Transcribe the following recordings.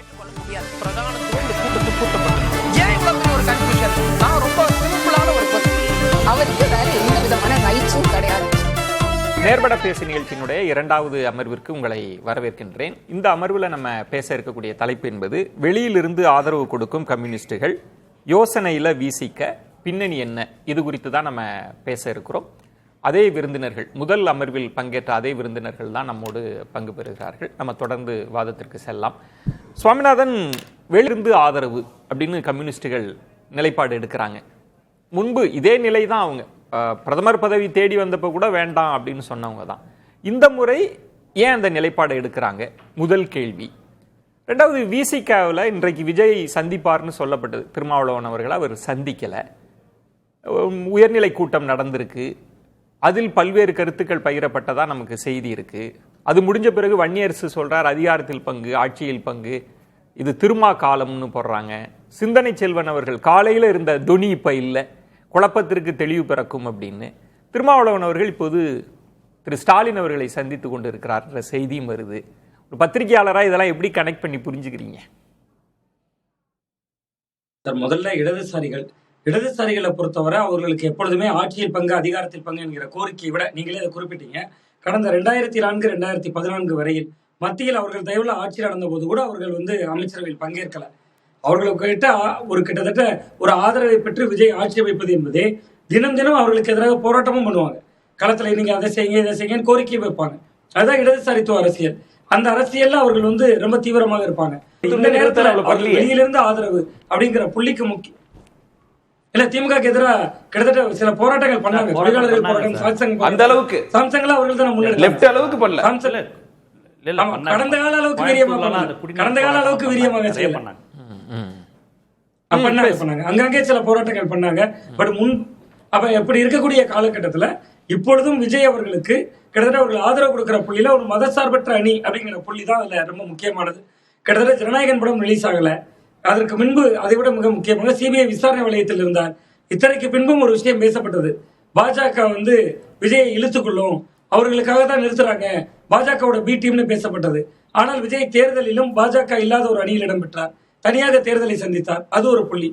ஏற்றுக்கொள்ள முடியாது. பிரதானத்துவம் இந்த கூட்டத்துக்கு கூட்டப்பட்டது. ஏன் இவ்வளவு பெரிய ஒரு கன்ஃபியூஷன்? நான் ரொம்ப சிம்பிளான ஒரு கொஸ்டின். அவருக்கு வேற எந்த விதமான ரைட்ஸும் கிடையாது. நேர்பட பேசு நிகழ்ச்சியினுடைய இரண்டாவது அமர்விற்கு உங்களை வரவேற்கின்றேன். இந்த அமர்வில் நம்ம பேச இருக்கக்கூடிய தலைப்பு என்பது வெளியிலிருந்து ஆதரவு கொடுக்கும் கம்யூனிஸ்டுகள் யோசனையில வீசிக்க பின்னணி என்ன, இது குறித்து தான் நம்ம பேச இருக்கிறோம். அதே விருந்தினர்கள், முதல் அமர்வில் பங்கேற்ற அதே விருந்தினர்கள் தான் நம்மோடு பங்கு பெறுகிறார்கள். நம்ம தொடர்ந்து வாதத்திற்கு செல்லலாம். சுவாமிநாதன், வெளியிருந்து ஆதரவு அப்படின்னு கம்யூனிஸ்டுகள் நிலைப்பாடு எடுக்கிறாங்க. முன்பு இதே நிலை தான் அவங்க பிரதமர் பதவி தேடி வந்தப்போ கூட வேண்டாம் அப்படின்னு சொன்னவங்க தான். இந்த முறை ஏன் அந்த நிலைப்பாடை எடுக்கிறாங்க? முதல் கேள்வி. ரெண்டாவது, விசிகாவில் இன்றைக்கு விஜய் சந்திப்பார்னு சொல்லப்பட்டது. திருமாவளவன் அவர்கள் அவர் சந்திக்கலை. உயர்நிலை கூட்டம் நடந்திருக்கு. அதில் பல்வேறு கருத்துக்கள் பகிரப்பட்டதா நமக்கு செய்தி இருக்கு. அது முடிஞ்ச பிறகு வன்னியரசு சொல்றார் அதிகாரத்தில் பங்கு, ஆட்சியில் பங்கு, இது திருமா காலம்னு போடுறாங்க. சிந்தனை செல்வன் அவர்கள் காலையில் இருந்த துணி இப்ப இல்லை, குழப்பத்திற்கு தெளிவு பிறக்கும் அப்படின்னு. திருமாவளவன் அவர்கள் இப்போது திரு ஸ்டாலின் அவர்களை சந்தித்து கொண்டு இருக்கிறார் என்ற செய்தியும் வருது. ஒரு பத்திரிகையாளராக இதெல்லாம் எப்படி கனெக்ட் பண்ணி புரிஞ்சுக்கிறீங்க? முதல்ல இடதுசாரிகளை பொறுத்தவரை அவர்களுக்கு எப்பொழுதுமே ஆட்சியில் பங்கு, அதிகாரத்தில் பங்கு என்கிற கோரிக்கையை விட, நீங்களே அதை குறிப்பிட்டீங்க, கடந்த 2004 2014 வரையில் மத்தியில் அவர்கள் தயவுல ஆட்சி நடந்த போது கூட அவர்கள் அமைச்சரவையில் பங்கேற்கல. அவர்களுக்கு ஒரு கிட்டத்தட்ட ஒரு ஆதரவை பெற்று விஜய் ஆட்சி அமைப்பது என்பதே தினம் தினம் அவர்களுக்கு எதிராக போராட்டமும் பண்ணுவாங்க. களத்துல நீங்க அதை செய்யுங்க இதை செய்யுங்கன்னு கோரிக்கை வைப்பாங்க. அதுதான் இடதுசாரித்துவ அரசியல். அந்த அரசியல்ல அவர்கள் ரொம்ப தீவிரமாக இருப்பாங்க. இந்த நேரத்தில் வெளியிலிருந்து ஆதரவு அப்படிங்கிற புள்ளிக்கு முக்கிய இல்ல, திமுக எதிராக கிட்டத்தட்ட சில போராட்டங்கள் பண்ணாங்க. தொழிலாளர்கள் போராட்டம், சாம்சங், அந்த அளவுக்கு சாம்சங்ல அவர்கள் தான் முன்னெடுத்தாங்க. லெஃப்ட் அளவுக்கு பண்ணல, கடந்த கால அளவுக்கு வீரியமாக செய்யல. பண்ணாங்க அங்கங்கே சில போராட்டங்கள் பண்ணாங்க. பட் அப்ப எப்படி இருக்கக்கூடிய காலகட்டத்துல இப்பொழுதும் விஜய் அவர்களுக்கு கிட்டத்தட்ட அவர்கள் ஆதரவு கொடுக்கிற புள்ளியில ஒரு மதசார்பற்ற அணி அப்படிங்கிற புள்ளி தான் அதுல ரொம்ப முக்கியமானது. கிட்டத்தட்ட ஜனநாயகன் படம் ரிலீஸ் ஆகல. அதற்கு முன்பு அதை விட மிக முக்கியமாக சிபிஐ விசாரணை வளையத்தில் இருந்தார். இத்தனைக்கு பின்பும் ஒரு விஷயம் பேசப்பட்டது. பாஜக விஜயை இழுத்துக்கொள்ளும், அவர்களுக்காக தான் நிறுத்துறாங்க, பாஜகவோட பி டீம்னு பேசப்பட்டது. ஆனால் விஜய் தேர்தலிலும் பாஜக இல்லாத ஒரு அணியில் இடம்பெற்றார். தனியாக தேர்தலை சந்தித்தார். அது ஒரு புள்ளி.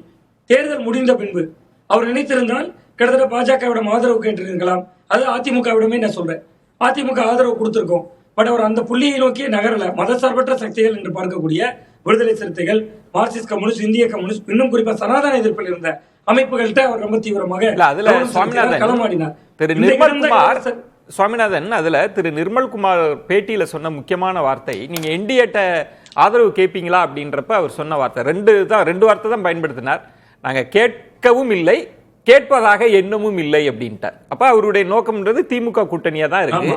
தேர்தல் முடிந்த பின்பு அவர் நினைத்திருந்தால் கிட்டத்தட்ட பாஜகவிடம் ஆதரவு கேட்டிருக்கலாம். அது அதிமுகவிடமே நான் சொல்றேன். அதிமுக ஆதரவு கொடுத்திருக்கோம். பட் அவர் அந்த புள்ளியை நோக்கி நகரல. மதசார்பற்ற சக்திகள் என்று பார்க்கக்கூடிய விடுதலை சிறுத்தைகள், மார்க்சிஸ்ட் கம்யூனிஸ்ட், இந்திய கம்யூனிஸ்ட், இன்னும் குறிப்பா சனாதன எதிர்ப்பில் இருந்த அமைப்புகள்கிட்ட அவர் ரொம்ப தீவிரமாக களமாடினார். சுவாமிநாதன், அதுல திரு நிர்மல்குமார் பேட்டியில சொன்ன முக்கியமான வார்த்தை, நீங்க என்டிஏட்ட ஆதரவு கேட்பீங்களா அப்படின்றப்ப அவர் சொன்ன வார்த்தை ரெண்டு வார்த்தை தான் பயன்படுத்தினார். நாங்க கேட்கவும் இல்லை, கேட்பதாக எண்ணமும் இல்லை அப்படின்ட்டார். அப்ப அவருடைய நோக்கம்ன்றது திமுக கூட்டணியா தான் இருக்கு.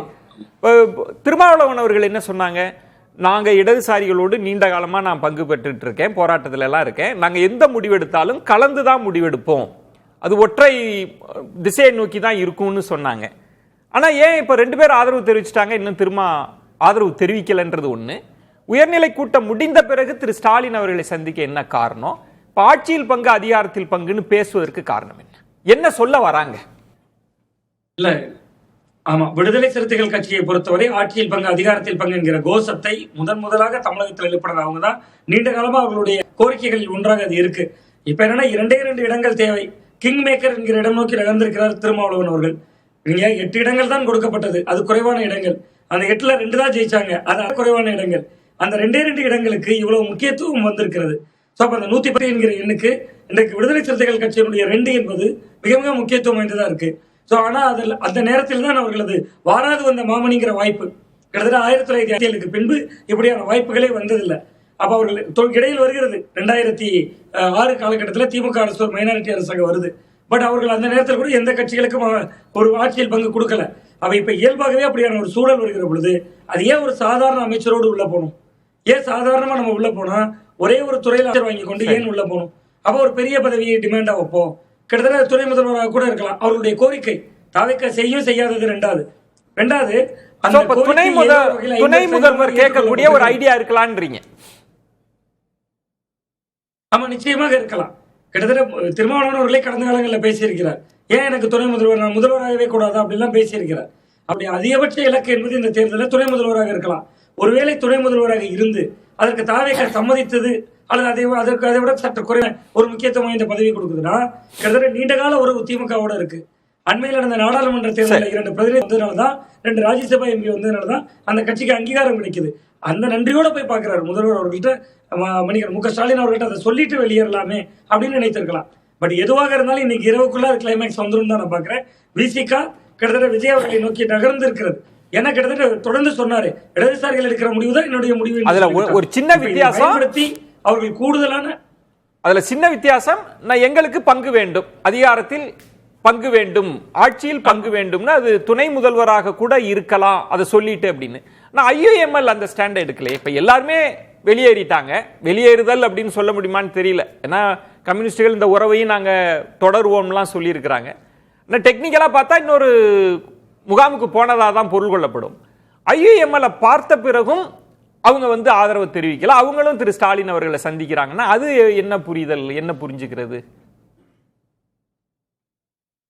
திருமாவளவன் அவர்கள் என்ன சொன்னாங்க? நாங்க இடதுசாரிகளோடு நீண்ட காலமா நான் பங்கு பெற்றுட்டு இருக்கேன், போராட்டத்துல எல்லாம் இருக்கேன், நாங்க எந்த முடிவெடுத்தாலும் கலந்துதான் முடிவெடுப்போம், அது ஒற்றை திசையை நோக்கி தான் இருக்கும்னு சொன்னாங்க. ஆனா ஏன் இப்ப ரெண்டு பேர் ஆதரவு தெரிவிச்சுட்டாங்க, இன்னும் திரும்ப ஆதரவு தெரிவிக்கலன்றது ஒண்ணு. உயர்நிலை கூட்டம் முடிந்த பிறகு திரு ஸ்டாலின் அவர்களை சந்திக்க என்ன காரணம்? இப்ப ஆட்சியில் பங்கு, அதிகாரத்தில் பங்குன்னு பேசுவதற்கு காரணம் என்ன சொல்ல வராங்க? இல்ல, ஆமா, விடுதலை சிறுத்தைகள் கட்சியை பொறுத்தவரை ஆட்சியில் பங்கு, அதிகாரத்தில் பங்கு என்கிற கோஷத்தை முதலாக தமிழகத்தில் எழுப்புறது அவங்க தான். நீண்ட காலமா அவர்களுடைய கோரிக்கைகளில் ஒன்றாக அது இருக்கு. இப்ப என்னன்னா 2 இடங்கள் தேவை. கிங் மேக்கர் என்கிற இடம் நோக்கி நகர்ந்திருக்கிறார் திருமாவளவன் அவர்கள். 8 இடங்கள் தான் கொடுக்கப்பட்டது, அது குறைவான இடங்கள். அந்த 8ல் 2 தான் ஜெயிச்சாங்க, அது குறைவான இடங்கள். அந்த 2 இடங்களுக்கு இவ்வளவு முக்கியத்துவம் வந்திருக்கிறது. சோ அப்ப அந்த 110 என்கிற எண்ணுக்கு இன்றைக்கு விடுதலை சிறுத்தைகள் கட்சியினுடைய 2 என்பது மிக மிக முக்கியத்துவம் வாய்ந்ததா இருக்கு. சோ ஆனா அதில் அந்த நேரத்தில் தான் அவர்களது வாராது வந்த மாமணிங்கிற வாய்ப்பு, கிட்டத்தட்ட 1907க்கு பின்பு இப்படியான வாய்ப்புகளே வந்ததில்லை. அப்ப அவர்கள் இடையில் வருகிறது 2006 காலகட்டத்தில் திமுக அரசு ஒரு மைனாரிட்டி அரசாக வருது. பட் அவர்கள் அந்த நேரத்தில் கூட எந்த கட்சிகளுக்கும் ஒரு ஆட்சியில் பங்கு கொடுக்கல. அவ இப்ப இயல்பாகவே அப்படியான ஒரு சூழல் வருகிற பொழுது அது ஏன் ஒரு சாதாரண அமைச்சரோடு உள்ள போகணும்? ஏன் சாதாரணமா நம்ம உள்ள போனா ஒரே ஒரு துறையில் அமைச்சர் வாங்கி கொண்டு ஏன் உள்ள போகணும்? அப்ப ஒரு பெரிய பதவியை டிமாண்டா வைப்போம். கிட்டத்தட்ட துணை முதல்வராக கூட இருக்கலாம். அவர்களுடைய கோரிக்கை தாவேக்கா செய்யும் செய்யாதது ரெண்டாவது துணை முதல்வர் கேட்கக்கூடிய ஒரு ஐடியா இருக்கலாம்ன்றீங்க. ஆமா, நிச்சயமாக இருக்கலாம். கிட்டத்தட்ட திருமாவளவன் அவர்களே கடந்த காலங்களில் பேசியிருக்கிறார், ஏன் எனக்கு துணை முதல்வர், நான் முதல்வராகவே கூடாது அப்படிலாம் பேசியிருக்கிறார். அப்படி அதிகபட்ச இலக்கு என்பது இந்த தேர்தலில் துணை முதல்வராக இருக்கலாம். ஒருவேளை துணை முதல்வராக இருந்து அதற்கு தாவேக சம்மதித்தது அல்லது அதை விட சற்று குறை ஒரு முக்கியத்துவம் வாய்ந்த பதவி கொடுக்குதுன்னா கிட்டத்தட்ட நீண்ட கால உறவு திமுகவோட இருக்கு. அண்மையில் நடந்த நாடாளுமன்ற தேர்தலில் 2 பிரதிநிதி வந்ததுனாலதான், 2 ராஜ்யசபா எம்பி வந்ததுனாலதான் அந்த கட்சிக்கு அங்கீகாரம் கிடைக்குது. அந்த நன்றியோட போய் பாக்குறாரு முதல்வர் அவர்கள்ட்ட, மணிகர் மு க ஸ்டாலின் அவர்கள்ட்ட அதை சொல்லிட்டு வெளியேறலாமே அப்படின்னு நினைத்திருக்கலாம். பட் எதுவாக இருந்தாலும் இன்னைக்கு இரவுக்குள்ள அது கிளைமேக்ஸ் வந்துடும் தான் நான் பாக்குறேன். விசிகா கிட்டத்தட்ட விஜய் அவர்களை நோக்கி நகர்ந்து இருக்கிறது. ஏன்னா கிட்டத்தட்ட தொடர்ந்து சொன்னாரு, இடதுசாரிகள் எடுக்கிற முடிவு தான் என்னுடைய முடிவு. அதுல ஒரு சின்ன வித்தியாசம், அவர்கள் கூடுதலான அதுல சின்ன வித்தியாசம், நான் எங்களுக்கு பங்கு வேண்டும், அதிகாரத்தில் பங்கு வேண்டும், ஆட்சியில் பங்கு வேண்டும்னு அது துணை முதல்வராக கூட இருக்கலாம் அதை சொல்லிட்டு அப்படின்னு. நான் ஐயுஎம்எல் அந்த ஸ்டாண்ட் எடுக்கல. இப்ப எல்லாருமே வெளியேறிட்டாங்க. வெளியேறுதல் அப்படின்னு சொல்ல முடியுமான்னு தெரியல. ஏன்னா கம்யூனிஸ்டுகள் இந்த உறவையும் நாங்க தொடருவோம்லாம் சொல்லி இருக்கிறாங்க. டெக்னிக்கலா பார்த்தா இன்னொரு முகாமுக்கு போனதா தான் பொருள் கொள்ளப்படும். ஐயுஎம்எல் பார்த்த பிறகும் அவங்க வந்து ஆதரவு தெரிவிக்கல. அவங்களும் திரு ஸ்டாலின் அவர்களை சந்திக்கிறாங்கன்னா அது என்ன புரிதல், என்ன புரிஞ்சுக்கிறது?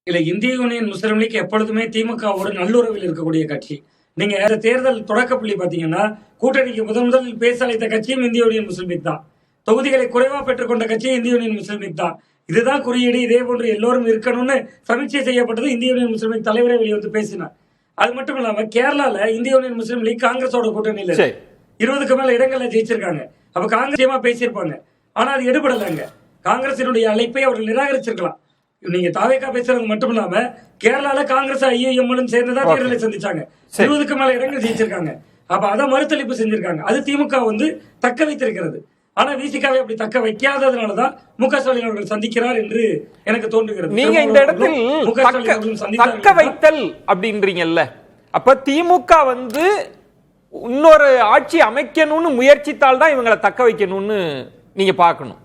இல்ல, இந்திய யூனியன் முஸ்லீம் லீக் எப்பொழுதுமே திமுகவோடு நல்லுறவில் இருக்கக்கூடிய கட்சி. நீங்க தேர்தல் தொடக்க புள்ளி பாத்தீங்கன்னா கூட்டணிக்கு முதலில் பேச அழைத்த கட்சியும் இந்திய யூனியன் முஸ்லீம் லீக் தான். தொகுதிகளை குறைவா பெற்றுக்கொண்ட கட்சியும் இந்திய யூனியன் முஸ்லீம் லீக் தான். இதுதான் குறியீடு, இதே போன்று எல்லோரும் இருக்கணும்னு சமீட்சை செய்யப்பட்டது. இந்திய யூனியன் முஸ்லீம் லீக் தலைவரே வெளியே வந்து பேசினார். அது மட்டும் இல்லாம கேரளால இந்திய யூனியன் முஸ்லீம் லீக் காங்கிரஸோட கூட்டணியில 20க்கு மேல இடங்கள்ல ஜெயிச்சிருக்காங்க. அப்ப காங்கிரஸ் பேசியிருப்பாங்க. ஆனா அது எடுபடலைங்க. காங்கிரசினுடைய அழைப்பை அவர்கள் நிராகரிச்சிருக்கலாம். நீங்க தாவேகா பேசுறது மட்டும் இல்லாம கேரளால காங்கிரஸ் ஐயுஎம்எல் சேர்ந்துதான் தேர்தலை சந்திச்சாங்க. 20க்கு மேல இடங்கள் ஜெயிச்சிருக்காங்க. அப்ப அதை மறுதளிப்பு செஞ்சிருக்காங்க. அது திமுக வந்து தக்க வைத்திருக்கிறது. ஆனா விசிகாவை அப்படி தக்க வைக்காததுனாலதான் மு க ஸ்டாலின் அவர்கள் சந்திக்கிறார் என்று எனக்கு தோன்றுகிறது. நீங்க இந்த இடத்தில் தக்க வைத்தல் அப்படின்றீங்கல்ல, அப்ப திமுக வந்து இன்னொரு ஆட்சி அமைக்கணும்னு முயற்சித்தால் தான் இவங்களை தக்க வைக்கணும்னு நீங்க பார்க்கணும்.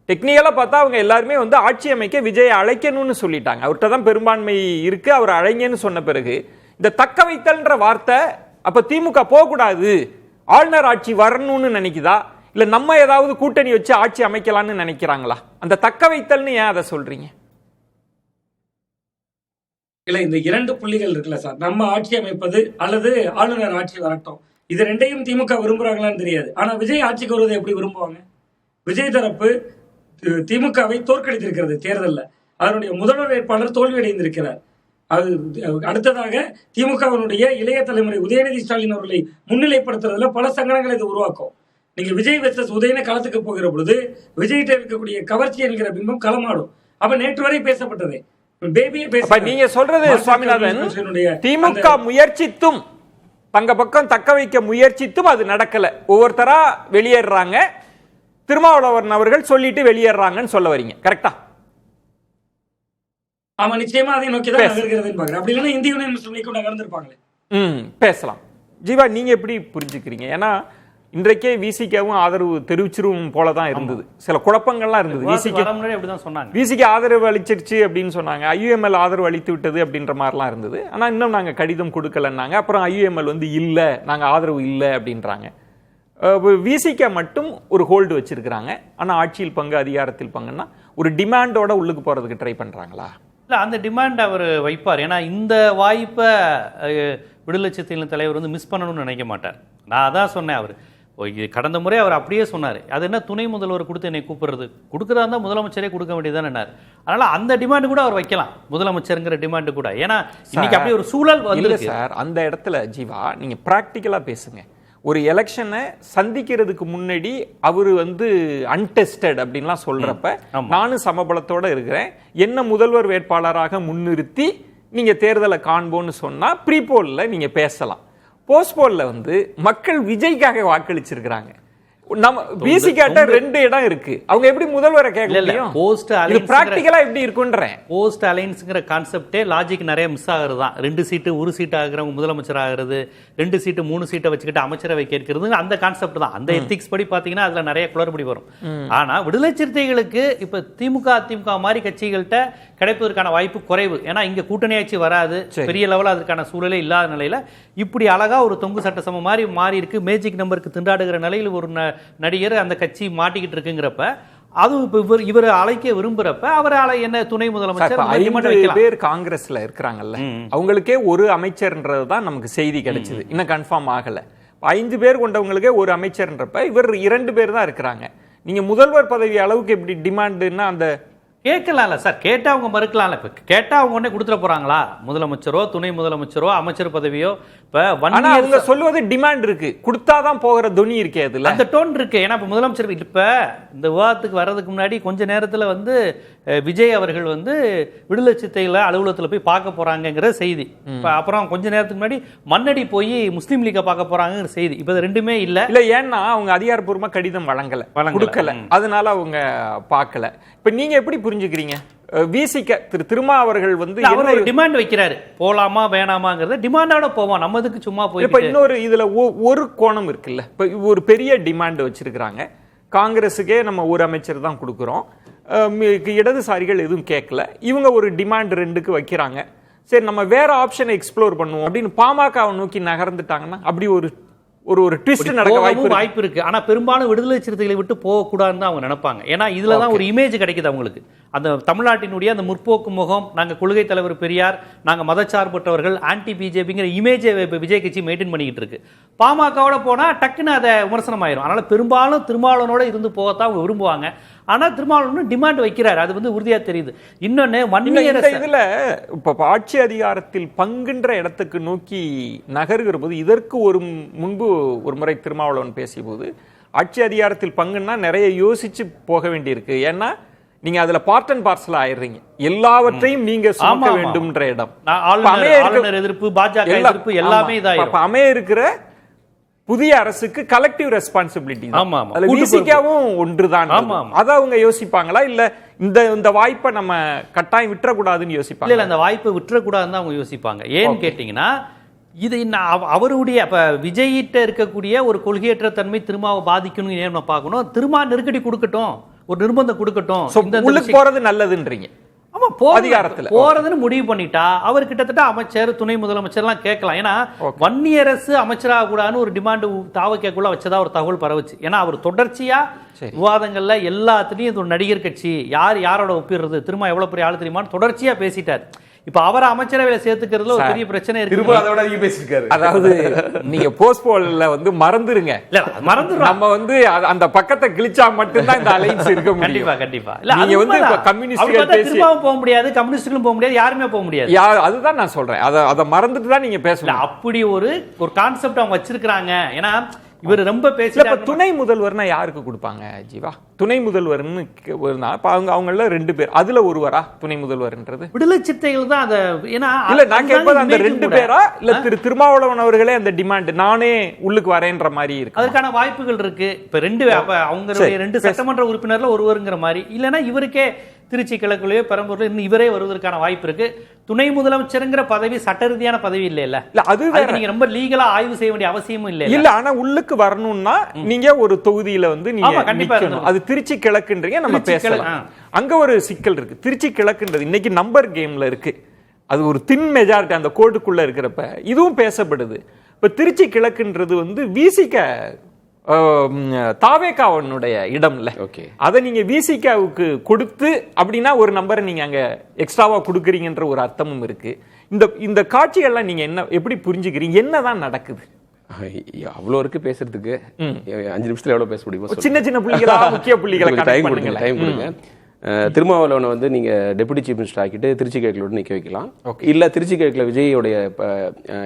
டெக்னிக்கலா பார்த்தா அவங்க எல்லாருமே வந்து ஆட்சி அமைக்க விஜயை அழைக்கணும்னு சொல்லிட்டாங்க. அவர்கிட்ட தான் பெரும்பான்மை இருக்கு, அவர் அழைங்கன்னு சொன்ன பிறகு இந்த தக்க வைத்தல்ன்ற வார்த்தை அப்ப திமுக போகக்கூடாது, ஆளுநர் ஆட்சி வரணும்னு நினைக்குதா, இல்ல நம்ம ஏதாவது கூட்டணி வச்சு ஆட்சி அமைக்கலாம்னு நினைக்கிறாங்களா? அந்த தக்க வைத்தல்னு ஏன் அதை சொல்றீங்க? இல்ல, இந்த 2 புள்ளிகள் இருக்குல்ல சார், நம்ம ஆட்சி அமைப்பது அல்லது ஆளுநர் ஆட்சி வரட்டும், இது ரெண்டையும் திமுக விரும்புறாங்களான்னு தெரியாது. ஆனா விஜய் ஆட்சிக்கு வருவதை எப்படி விரும்புவாங்க? விஜய் தரப்பு திமுகவை தோற்கடித்திருக்கிறது தேர்தலில். அதனுடைய முதல்வர் வேட்பாளர் தோல்வியடைந்திருக்கிறார். அது அடுத்ததாக திமுகவினுடைய இளைய தலைமுறை உதயநிதி ஸ்டாலின் அவர்களை முன்னிலைப்படுத்துறதுல பல சங்கடங்களை இது உருவாக்கும். நீங்க விஜய் வெர்சஸ் உதயன களத்துக்கு போகிற பொழுது விஜய்கிட்ட இருக்கக்கூடிய கவர்ச்சி என்கிற பிம்பம் களமாடும். அப்ப நேற்று வரை பேசப்பட்டது பேபியை பேச நீங்க சொல்றது சுவாமிநாதன், திமுக முயற்சித்தும் தங்க பக்கம் தக்க வைக்க முயற்சித்தும் அது நடக்கல, ஒவ்வொருத்தரா வெளியேறாங்க, திருமாவளவன் அவர்கள் சொல்லிட்டு வெளியேறாங்கன்னு சொல்ல வரீங்க, கரெக்டா? ஆமா, நிச்சயமா அதை நோக்கி தான் நகர்கிறதுன்னு பாக்குறேன். அப்படி இல்லைன்னா இந்திய யூனியன் முஸ்லீம் லீக் நகர்ந்திருப்பாங்களே. பேசலாம். ஜீவா, நீங்க எப்படி புரிஞ்சுக்கிறீங்க? ஏன்னா இன்றைக்கே விசிகாவும் ஆதரவு தெரிவிச்சிரும் போலதான் இருந்தது, சில குழப்பங்கள்லாம் இருந்தது. விசிக்கு ஆதரவு அளிச்சிருச்சு அப்படின்னு சொன்னாங்க, ஐயுஎம்எல் ஆதரவு அளித்து விட்டது அப்படின்ற மாதிரிலாம் இருந்தது. ஆனா இன்னும் நாங்க கடிதம் கொடுக்கலன்னாங்க. அப்புறம் ஐயுஎம்எல் வந்து இல்ல, நாங்க ஆதரவு இல்லை அப்படின்றாங்க. விசிகா மட்டும் ஒரு ஹோல்டு வச்சிருக்கிறாங்க. ஆனா ஆட்சியில் பங்கு, அதிகாரத்தில் பங்குன்னா ஒரு டிமாண்டோட உள்ளுக்கு போறதுக்கு ட்ரை பண்றாங்களா? இல்லை, அந்த டிமாண்ட் அவர் வைப்பார். ஏன்னா இந்த வாய்ப்பை விடுதலை சிறுத்தைகளின் தலைவர் வந்து மிஸ் பண்ணணும்னு நினைக்க மாட்டார். நான் அதான் சொன்னேன். அவர் கடந்த முறை அவர் அப்படியே சொன்னார், அது என்ன துணை முதல்வர் கொடுத்து என்னை கூப்பிடுறது, கொடுக்குறதா இருந்தால் முதலமைச்சரே கொடுக்க வேண்டியதுதான் என்னார். அதனால அந்த டிமாண்டு கூட அவர் வைக்கலாம், முதலமைச்சருங்கிற டிமாண்டு கூட. ஏன்னா இன்னைக்கு அப்படி ஒரு சூழல் வந்து சார். அந்த இடத்துல ஜீவா நீங்க பிராக்டிக்கலா பேசுங்க. ஒரு எலெக்ஷனை சந்திக்கிறதுக்கு முன்னாடி அவரு வந்து அன்டெஸ்டட் அப்படின்லாம் சொல்றப்ப நானும் சமபலத்தோட இருக்கிறேன், என்ன முதல்வர் வேட்பாளராக முன்னிறுத்தி நீங்க தேர்தலை காண்போன்னு சொன்னா ப்ரீபோல்ல நீங்க பேசலாம். போஸ்ட்போல்ல வந்து மக்கள் விஜய்க்காக வாக்களிச்சிருக்கிறாங்க. நம்ம பிசிகாட்ட 2 இடம் இருக்கு, அவங்க எப்படி முதல்வரை கேட்க முடியும்? போஸ்ட் அலைன்ஸ் பிராக்டிகலா எப்படி இருக்குன்றேன். போஸ்ட் அலைன்ஸ்ங்கிற கான்செப்டே லாஜிக் நிறைய மிஸ் ஆகுறது தான். 2 சீட்டு 1 சீட் ஆகிறவங்க முதலமைச்சர் ஆகிறது, 2 சீட்டு 3 சீட்டை வச்சுக்கிட்டு அமைச்சரவை கேட்கிறது, அந்த கான்செப்ட் தான். அந்த எத்திக்ஸ் படி பாத்தீங்கன்னா அதுல நிறைய குளறுபடி வரும். ஆனா விடுதலை சிறுத்தைகளுக்கு இப்ப திமுக அதிமுக மாதிரி கட்சிகள்கிட்ட கிடைப்பதற்கான வாய்ப்பு குறைவு. ஏன்னா இங்க கூட்டணி ஆட்சி வராது, பெரிய லெவலில் அதற்கான சூழலே இல்லாத நிலையில இப்படி அழகா ஒரு தொங்கு சட்டசம மாதிரி மாறி இருக்கு. மேஜிக் நம்பருக்கு திண்டாடுகிற நிலையில் ஒரு நடிகர் அந்த கட்சி மாட்டிக்கிட்டு இருக்குங்கிறப்ப, அது இவர் அழைக்க விரும்புறப்ப அவர் என்ன துணை முதலமைச்சர் 5 பேர் காங்கிரஸ்ல இருக்கிறாங்களே, அவங்களுக்கே ஒரு அமைச்சர்ன்றதுதான் நமக்கு செய்தி கிடைச்சது, இன்னும் கன்ஃபார்ம் ஆகல. 5 பேர் கொண்டவங்களுக்கே ஒரு அமைச்சர்ன்றப்ப இவர் 2 பேர் தான் இருக்கிறாங்க. நீங்க முதல்வர் பதவி அளவுக்கு எப்படி டிமாண்டுன்னா அந்த கேட்கலாம்ல சார், கேட்டா அவங்க மறுக்கலாம்ல. இப்ப கேட்டா அவங்க உடனே கொடுத்துட போறாங்களா? முதலமைச்சரோ துணை முதலமைச்சரோ அமைச்சர் பதவியோ இப்ப ஆனா அவங்க சொல்லுவது டிமாண்ட் இருக்கு, கொடுத்தாதான் போகிற துணி இருக்கே அதுல அந்த டோன் இருக்கு. ஏன்னா இப்ப முதலமைச்சர் இப்ப இந்த விவாதத்துக்கு வர்றதுக்கு முன்னாடி கொஞ்ச நேரத்துல வந்து விஜய் அவர்கள் வந்து விடுதலை சிறுத்தைகளை அலுவலகத்துல போய் பார்க்க போறாங்கிற செய்தி. அப்புறம் கொஞ்ச நேரத்துக்கு முன்னாடி மண்ணடி போய் முஸ்லீம் லீக்கை பார்க்க போறாங்கிற செய்தி. இப்ப ரெண்டுமே இல்ல. ஏன்னா அவங்க அதிகாரப்பூர்வமா கடிதம் வழங்கல, அதனால அவங்க பார்க்கல. இப்ப நீங்க எப்படி புரிஞ்சுக்கிறீங்க? விசிக திருமாவர்கள் வந்து அவர் ஒரு டிமாண்ட் வைக்கிறாரு, போலாமா வேணாமாங்கிறத டிமாண்டோட போவோம், நம்ம இதுக்கு சும்மா போய். இப்ப இன்னொரு இதுல ஒரு கோணம் இருக்குல்ல, இப்ப ஒரு பெரிய டிமாண்ட் வச்சிருக்கிறாங்க. காங்கிரஸுக்கே நம்ம ஒரு அமைச்சர் தான் கொடுக்குறோம், இடதுசாரிகள் எதுவும் கேட்கல, இவங்க ஒரு டிமாண்ட் 2க்கு வைக்கிறாங்க. சரி நம்ம வேற ஆப்ஷனை எக்ஸ்ப்ளோர் பண்ணுவோம் அப்படின்னு பாமகவை நோக்கி நகர்ந்துட்டாங்கன்னா அப்படி ஒரு ஒரு ட்விஸ்ட் நடக்க வாய்ப்பு இருக்கு. ஆனா பெரும்பாலும் விடுதலை சிறுத்தைகளை விட்டு போக கூடாதுன்னு அவங்க நினைப்பாங்க. ஏன்னா இதுலதான் ஒரு இமேஜ் கிடைக்குது அவங்களுக்கு. அந்த தமிழ்நாட்டினுடைய அந்த முற்போக்கு முகம், நாங்க கொள்கை தலைவர் பெரியார், நாங்க மதச்சார்பற்றவர்கள், ஆன்டி பிஜேபிங்கிற இமேஜை விஜய் கட்சி மெயின்டைன் பண்ணிக்கிட்டு இருக்கு. பாமகவோட போனா டக்குன்னு அதை விமர்சனம் ஆயிரும். அதனால பெரும்பாலும் திருமாவளவனோட இருந்து போகத்தான் அவங்க விரும்புவாங்க. ஆனா திருமாவளவன் டிமாண்ட் வைக்கிறாரு, அது வந்து உறுதியா தெரியுது. இன்னொன்னு இதுல இப்ப ஆட்சி அதிகாரத்தில் பங்குன்ற இடத்துக்கு நோக்கி நகர்கிற போது இதற்கு முன்பு ஒரு முறை திருமாவளவன் பேசிய போது ஆட்சி அதிகாரத்தில் பங்குன்னா நிறைய யோசிச்சு போக வேண்டியிருக்கு. ஏன்னா நீங்க அதுல பார்ட் அண்ட் பார்சல் ஆயிடுறீங்க, எல்லாவற்றையும் நீங்க சுமக்க வேண்டும்ன்ற இடம். எதிர்ப்பு, பாஜக எதிர்ப்பு எல்லாமே அமைய இருக்கிற புதிய அரசுக்கு கலெக்டிவ் ரெஸ்பான்சிபிலிட்டி விசிகாவும் ஒன்றுதான். அத அவங்க யோசிப்பாங்களா இல்ல இந்த வாய்ப்பை நம்ம கட்டாயம் விட்டுறக்கூடாதுன்னு யோசிப்பாங்க? இல்ல அந்த வாய்ப்பை விட்டுறக்கூடாதுன்னு அவங்க யோசிப்பாங்க. ஏன்னு கேட்டீங்கன்னா இது அவருடைய இப்ப விஜயிட்ட இருக்கக்கூடிய ஒரு கொள்கையற்ற தன்மை திருமாவை பாதிக்கணும். ஏன் பார்க்கணும், திருமா நெருக்கடி கொடுக்கட்டும், ஒரு நிர்பந்தம் கொடுக்கட்டும், போறது நல்லதுன்றீங்க. ஆமா, அதிகாரத்துல போறதுன்னு முடிவு பண்ணிட்டா அவர் கிட்டத்தட்ட அமைச்சர் துணை முதலமைச்சர் எல்லாம் கேட்கலாம். ஏன்னா வன்னியரசு அமைச்சராக கூடாதுன்னு ஒரு டிமாண்ட் தாவக்கேக்குள்ள வச்சதா ஒரு தகவல் பரவுச்சு. ஏன்னா அவர் தொடர்ச்சியா விவாதங்கள்ல எல்லாத்துலயும் ஒரு நடிகர் கட்சி யாரோட ஒப்பிடுறது, திரும்ப எவ்வளவு பெரிய ஆளு தெரியுமான்னு தொடர்ச்சியா பேசிட்டார். இப்ப அவரை அமைச்சரவையில சேர்த்துக்கிறதுல ஒரு பெரிய பிரச்சனை இருக்கு. அதாவது நீங்க போஸ்ட்போல்ல வந்து மறந்துருங்க, நம்ம வந்து அந்த பக்கத்தை கிழிச்சா மட்டும்தான் இந்த அலைன்ஸ் இருக்க முடியும். கண்டிப்பா இல்ல நீங்க வந்து கம்யூனிஸ்ட்கள் பேசி போக முடியாது, கம்யூனிஸ்ட்களும் போக முடியாது, யாருமே போக முடியாது. அதுதான் நான் சொல்றேன், அத மறந்துட்டு தான் நீங்க பேசலாம். அப்படி ஒரு கான்செப்ட் அவங்க வச்சிருக்காங்க. ஏன்னா இவர் ரொம்ப பேசல. துணை முதல்வர்னா யாருக்கு கொடுப்பாங்க ஜீவா? துணை முதல்வர்னு அவங்கள 2 பேர், அதுல ஒருவரா துணை முதல்வர்ன்றது? விடுதலை சிறுத்தைகள் தான் அத. ஏன்னா இல்ல நான் கேட்பது அந்த 2 பேரா இல்ல திருமாவளவன் அவர்களே அந்த டிமாண்ட் நானே உள்ளுக்கு வரேன்ற மாதிரி இருக்கு? அதற்கான வாய்ப்புகள் இருக்கு. இப்ப அவங்களுடைய 2 சட்டமன்ற உறுப்பினர்ல ஒருவருங்கிற மாதிரி, இல்லைன்னா இவருக்கே திருச்சி கிழக்குலயோ பெரம்பூர்ல இன்னும் இவரே வருவதற்கான வாய்ப்பு இருக்கு. துணை முதலமைச்சருங்கிற பதவி சட்ட ரீதியான பதவி இல்ல. அது நீங்க ரொம்ப லீகலா ஆய்வு செய்ய வேண்டிய அவசியமும் இல்ல. ஆனா உள்ளுக்கு வரணும்னா நீங்க ஒரு தொகுதியில வந்து நீங்க கண்டிப்பா அது திருச்சி கிழக்குன்றீங்க, நம்ம பேசலாம். அங்க ஒரு சிக்கல் இருக்கு. திருச்சி கிழக்குன்றது இன்னைக்கு நம்பர் கேம்ல இருக்கு, அது ஒரு தின் மெஜாரிட்டி அந்த கோட்டுக்குள்ள இருக்கிறப்ப இதுவும் பேசப்படுது. இப்ப திருச்சி கிழக்குன்றது வந்து விசிக தாவேகாவனுடைய இடம்ல, அதை நீங்க விசிகாவுக்கு கொடுத்து அப்படின்னா ஒரு நம்பரை நீங்க அங்க எக்ஸ்ட்ராவா கொடுக்குறீங்கன்ற ஒரு அர்த்தமும் இருக்கு. இந்த காட்சிகள்லாம் நீங்க எப்படி புரிஞ்சுக்கிறீங்க? என்னதான் நடக்குது? அவ்வளோ இருக்கு பேசுறதுக்கு. 5 நிமிஷத்துல எவ்வளவு பேச முடியுமோ? சின்ன புள்ளிகளா முக்கிய புள்ளிகளை டைம் கொடுங்க. திருமாவளவனை வந்து நீங்க டெபுட்டி சீஃப் மினிஸ்டர் ஆக்கிட்டு திருச்சி கிழக்கிலோட நிக்க வைக்கலாம். இல்ல திருச்சி கிழக்குல விஜயோடைய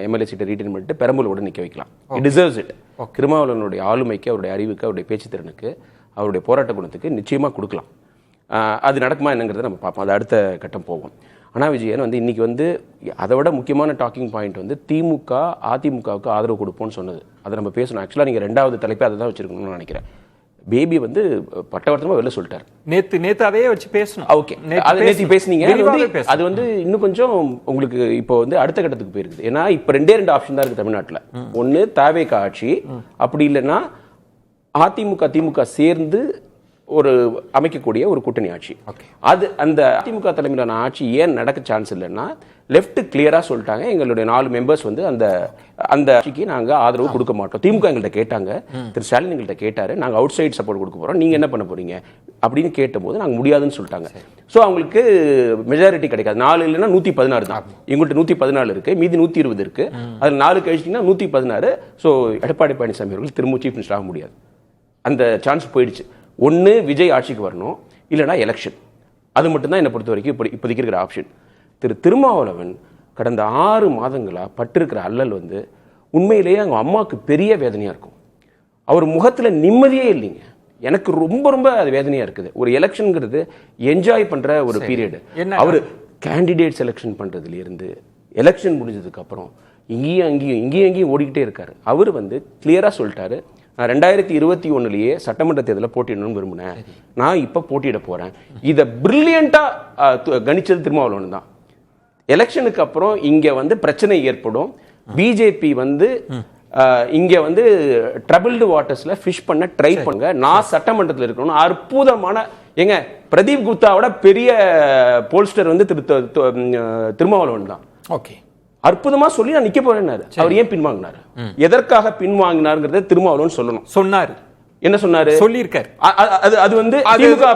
எம்எல்ஏ சீட்டை ரீட்டைன் பண்ணிட்டு பெரம்பலூரோட நிக்க வைக்கலாம். It deserves it. திருமாவளவனுடைய ஆளுமைக்கு, அவருடைய அறிவுக்கு, அவருடைய பேச்சு திறனுக்கு, அவருடைய போராட்ட குணத்துக்கு நிச்சயமா கொடுக்கலாம். அது நடக்குமா என்னங்கிறத நம்ம பார்ப்போம், அது அடுத்த கட்டம் போவோம். ஆனால் விஜயன் வந்து இன்னைக்கு வந்து அதை விட முக்கியமான டாக்கிங் பாயிண்ட் வந்து திமுக அதிமுகவுக்கு ஆதரவு கொடுப்போம்னு சொன்னது. அதை நம்ம பேசணும். ஆக்சுவலாக நீங்கள் 2வது தலைப்பே அதை தான் வச்சிருக்கணும்னு நினைக்கிறேன். பேபி வந்து பட்டவர்த்தமா வெளில சொல்லிட்டார். நேத்து அதையே வச்சு பேசணும். ஓகே, நேத்து பேசுனீங்க. அது வந்து இன்னும் கொஞ்சம் உங்களுக்கு இப்போ வந்து அடுத்த கட்டத்துக்கு போயிருக்குது. ஏன்னா இப்போ 2 ஆப்ஷன் தான் இருக்கு தமிழ்நாட்டில். ஒன்னு தாவேகா ஆட்சி, அப்படி இல்லைன்னா அதிமுக திமுக சேர்ந்து ஒரு அமைக்கக்கூடிய ஒரு கூட்டணி ஆட்சி. அது அந்த அதிமுக தலைமையிலான ஆட்சி ஏன் நடக்க சான்ஸ் இல்லைன்னா, லெஃப்ட் கிளியரா சொல்லிட்டாங்க, எங்களுடைய 4 மெம்பர்ஸ் வந்து அந்த ஆட்சிக்கு நாங்க ஆதரவு கொடுக்க மாட்டோம். திமுக எங்கள்கிட்ட கேட்டாங்க, திரு ஸ்டாலின் எங்கள்கிட்ட கேட்டாரு, நாங்க அவுட் சைட் சப்போர்ட் கொடுக்க போறோம், நீங்க என்ன பண்ண போறீங்க அப்படின்னு கேட்டபோது நாங்க முடியாதுன்னு சொல்லிட்டாங்க. ஸோ அவங்களுக்கு மெஜாரிட்டி கிடைக்காது. 4 இல்லைன்னா 116 தான். எங்கள்கிட்ட 114 இருக்கு, மீதி 120 இருக்கு. அதில் 4 கழிச்சிங்கன்னா 116. ஸோ எடப்பாடி பழனிசாமி அவர்கள் திரும்ப சீஃப் மினிஸ்டர் ஆக முடியாது. அந்த சான்ஸ் போயிடுச்சு. ஒன்று விஜய் ஆட்சிக்கு வரணும், இல்லைனா எலெக்ஷன். அது மட்டும்தான் என்னை பொறுத்த வரைக்கும் இப்போதைக்கு இருக்கிற ஆப்ஷன். திரு திருமாவளவன் கடந்த 6 மாதங்களா பட்டிருக்கிற அல்லல் வந்து உண்மையிலேயே அவங்க அம்மாவுக்கு பெரிய வேதனையாக இருக்கும். அவர் முகத்தில் நிம்மதியே இல்லைங்க. எனக்கு ரொம்ப ரொம்ப அது வேதனையாக இருக்குது. ஒரு எலெக்ஷனுங்கிறது என்ஜாய் பண்ணுற ஒரு பீரியடு. அவர் கேண்டிடேட் செலெக்ஷன் பண்ணுறதுலேருந்து எலெக்ஷன் முடிஞ்சதுக்கு அப்புறம் இங்கேயும் அங்கேயும் ஓடிக்கிட்டே இருக்காரு. அவர் வந்து கிளியராக சொல்லிட்டாரு, நான் 2021 சட்டமன்ற தேர்தலில் போட்டிடணும்னு விரும்பினேன், நான் இப்போ போட்டியிட போகிறேன். இதை பிரில்லியண்ட்டாக கணிச்சது திருமாவளவன் தான். எலெக்ஷனுக்கு அப்புறம் இங்கே வந்து பிரச்சனை ஏற்படும், பிஜேபி வந்து இங்கே வந்து ட்ரபிள்டு வாட்டர்ஸில் ஃபிஷ் பண்ண ட்ரை பண்ணுங்க, நான் சட்டமன்றத்தில் இருக்கணும். அற்புதமான எங்க பிரதீப் குப்தாவோட பெரிய போல்ஸ்டர் வந்து திருமாவளவன் தான். ஓகே, அற்புதமா சொல்லி நான் நிக்க போறேன். அவர் ஏன் பின்வாங்கினார், எதற்காக பின்வாங்கினார்ங்கறத திருமாவளவன் சொல்லணும். சொன்னாரு, என்ன சொன்னாரு, சொல்லியிருக்காரு. அது வந்து திமுக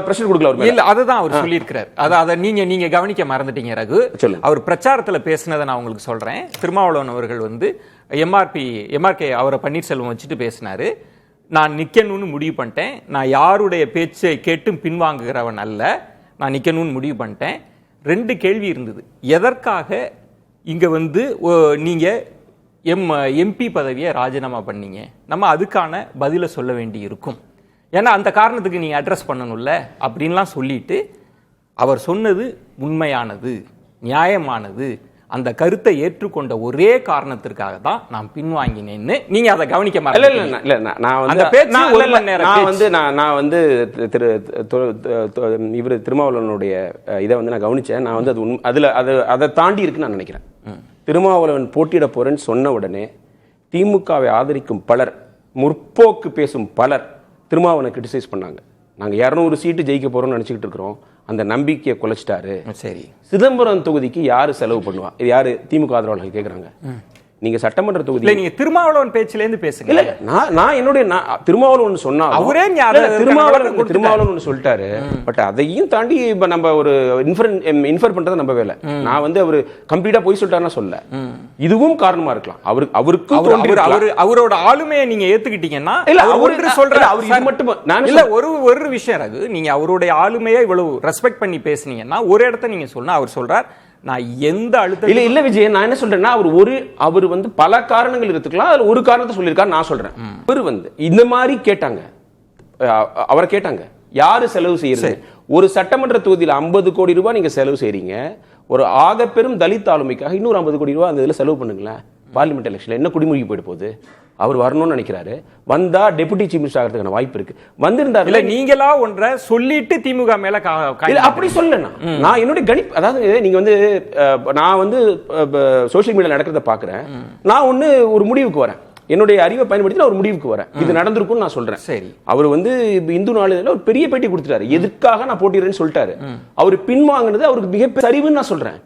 பிரஷர் கொடுக்கல இல்ல, அதுதான் அவர் சொல்லியிருக்கிறார். அத நீங்க கவனிக்க மறந்துட்டீங்க ரகு. அவர் பிரச்சாரத்துல பேசினதை நான் உங்களுக்கு சொல்றேன். திருமாவளவன் அவர்கள் வந்து எம்ஆர்கே அவரை பன்னீர்செல்வம் வச்சுட்டு பேசினாரு. நான் நிக்கணும்னு முடிவு பண்ணிட்டேன், நான் யாருடைய பேச்சை கேட்டும் பின்வாங்குகிறவன் அல்ல, நான் நிக்கணும்னு முடிவு பண்ணிட்டேன். 2 கேள்வி இருந்தது. எதற்காக இங்க வந்து நீங்க எம்பி பதவியை ராஜினாமா பண்ணீங்க, நம்ம அதுக்கான பதில சொல்ல வேண்டி இருக்கும், ஏன்னா அந்த காரணத்துக்கு நீங்க அட்ரஸ் பண்ணணும்ல அப்படின்லாம் சொல்லிட்டு அவர் சொன்னது உண்மையானது, நியாயமானது, அந்த கருத்தை ஏற்றுக்கொண்ட ஒரே காரணத்திற்காக தான் நான் பின்வாங்கினேன்னு நீங்க அதை கவனிக்க மாட்டீங்க. நான் வந்து இவர் திருமாவளவனுடைய இதை வந்து நான் கவனிச்சேன். நான் வந்து அதை தாண்டி இருக்குன்னு நான் நினைக்கிறேன். திருமாவளவன் போட்டியிட போறேன்னு சொன்ன உடனே திமுகவை ஆதரிக்கும் பலர், முற்போக்கு பேசும் பலர் திருமாவளவனை கிரிட்டிசைஸ் பண்ணாங்க. நாங்க 200 சீட்டு ஜெயிக்க போறோம்னு நினைச்சுக்கிட்டு இருக்கிறோம், அந்த நம்பிக்கையை குலைச்சிட்டாரு. சரி, சிதம்பரம் தொகுதிக்கு யாரு செலவு பண்ணுவா, இது யாரு திமுக ஆதரவாளர்கள் கேக்குறாங்க. நீங்க சட்டமன்ற தொகுதி நீங்க திருமாவளவன் பேச்சில இருந்து பேசுங்க. இல்ல, நான் என்னுடைய திருமாவளவன் சொன்னா அவரே திருமாவளவன் சொல்லிட்டாரு. பட் அதையும் தாண்டி இப்ப நம்ம ஒரு இன்ஃபர் பண்றது நம்ம வேலை. நான் வந்து அவரு கம்ப்ளீட்டா போய் சொல்லிட்டாருன்னா சொல்ல, இதுவும் காரணமா இருக்கலாம். அவருக்கு அவரோட ஆளுமையை நீங்க ஏத்துக்கிட்டீங்கன்னா இல்ல அவரு சொல்ற அவர் இது மட்டும் நான் இல்ல ஒரு விஷயம் இருக்கு. நீங்க அவருடைய ஆளுமையை இவ்வளவு ரெஸ்பெக்ட் பண்ணி பேசுனீங்கன்னா ஒரு இடத்த நீங்க சொன்னா அவர் சொல்றார், நான் எந்த அழுத்தம் இல்ல விஜய், நான் என்ன சொல்றேன்னா அவர் வந்து பல காரணங்கள் இருக்கலாம், அதுல ஒரு காரணத்தை சொல்லியிருக்காரு. நான் சொல்றேன், அவர் வந்து இந்த மாதிரி கேட்டாங்க, அவரை கேட்டாங்க யாரு செலவு செய்யறது. ஒரு சட்டமன்ற தொகுதியில் 50 கோடி ரூபாய் நீங்க செலவு செய்றீங்க, ஒரு ஆக பெரும் தலித் ஆளுமைக்காக இன்னொரு 50 கோடி ரூபாய் அந்த இதுல செலவு பண்ணுங்களேன். பார்லிமெண்ட் எலெக்ஷன்ல என்ன குடிமூழ்கி போயிட்டு போகுது. அவர் வரணும்னு நினைக்கிறாரு, வந்தா டெபுட்டி சீஃப் மினிஸ்டர் ஆகிறதுக்கான வாய்ப்பு இருக்கு. வந்திருந்தாரு இல்ல, நீங்களா ஒன்றை சொல்லிட்டு திமுக மேல அப்படி சொல்லணும். நான் என்னுடைய கணிப்பு, அதாவது நீங்க வந்து நான் வந்து சோசியல் மீடியா நடக்கிறத பாக்குறேன், நான் ஒரு முடிவுக்கு வரேன், என்னுடைய அறிவை பயன்படுத்தி நான் ஒரு முடிவுக்கு வரேன், இது நடந்திருக்கும் நான் சொல்றேன். சரி, அவர் வந்து இந்து நாளிதழில் ஒரு பெரிய பேட்டி கொடுத்துட்டாரு, எதுக்காக நான் போட்டிடுறேன்னு சொல்லிட்டாரு. அவர் பின்வாங்கினது அவருக்கு மிக சரிவுன்னு நான் சொல்றேன்.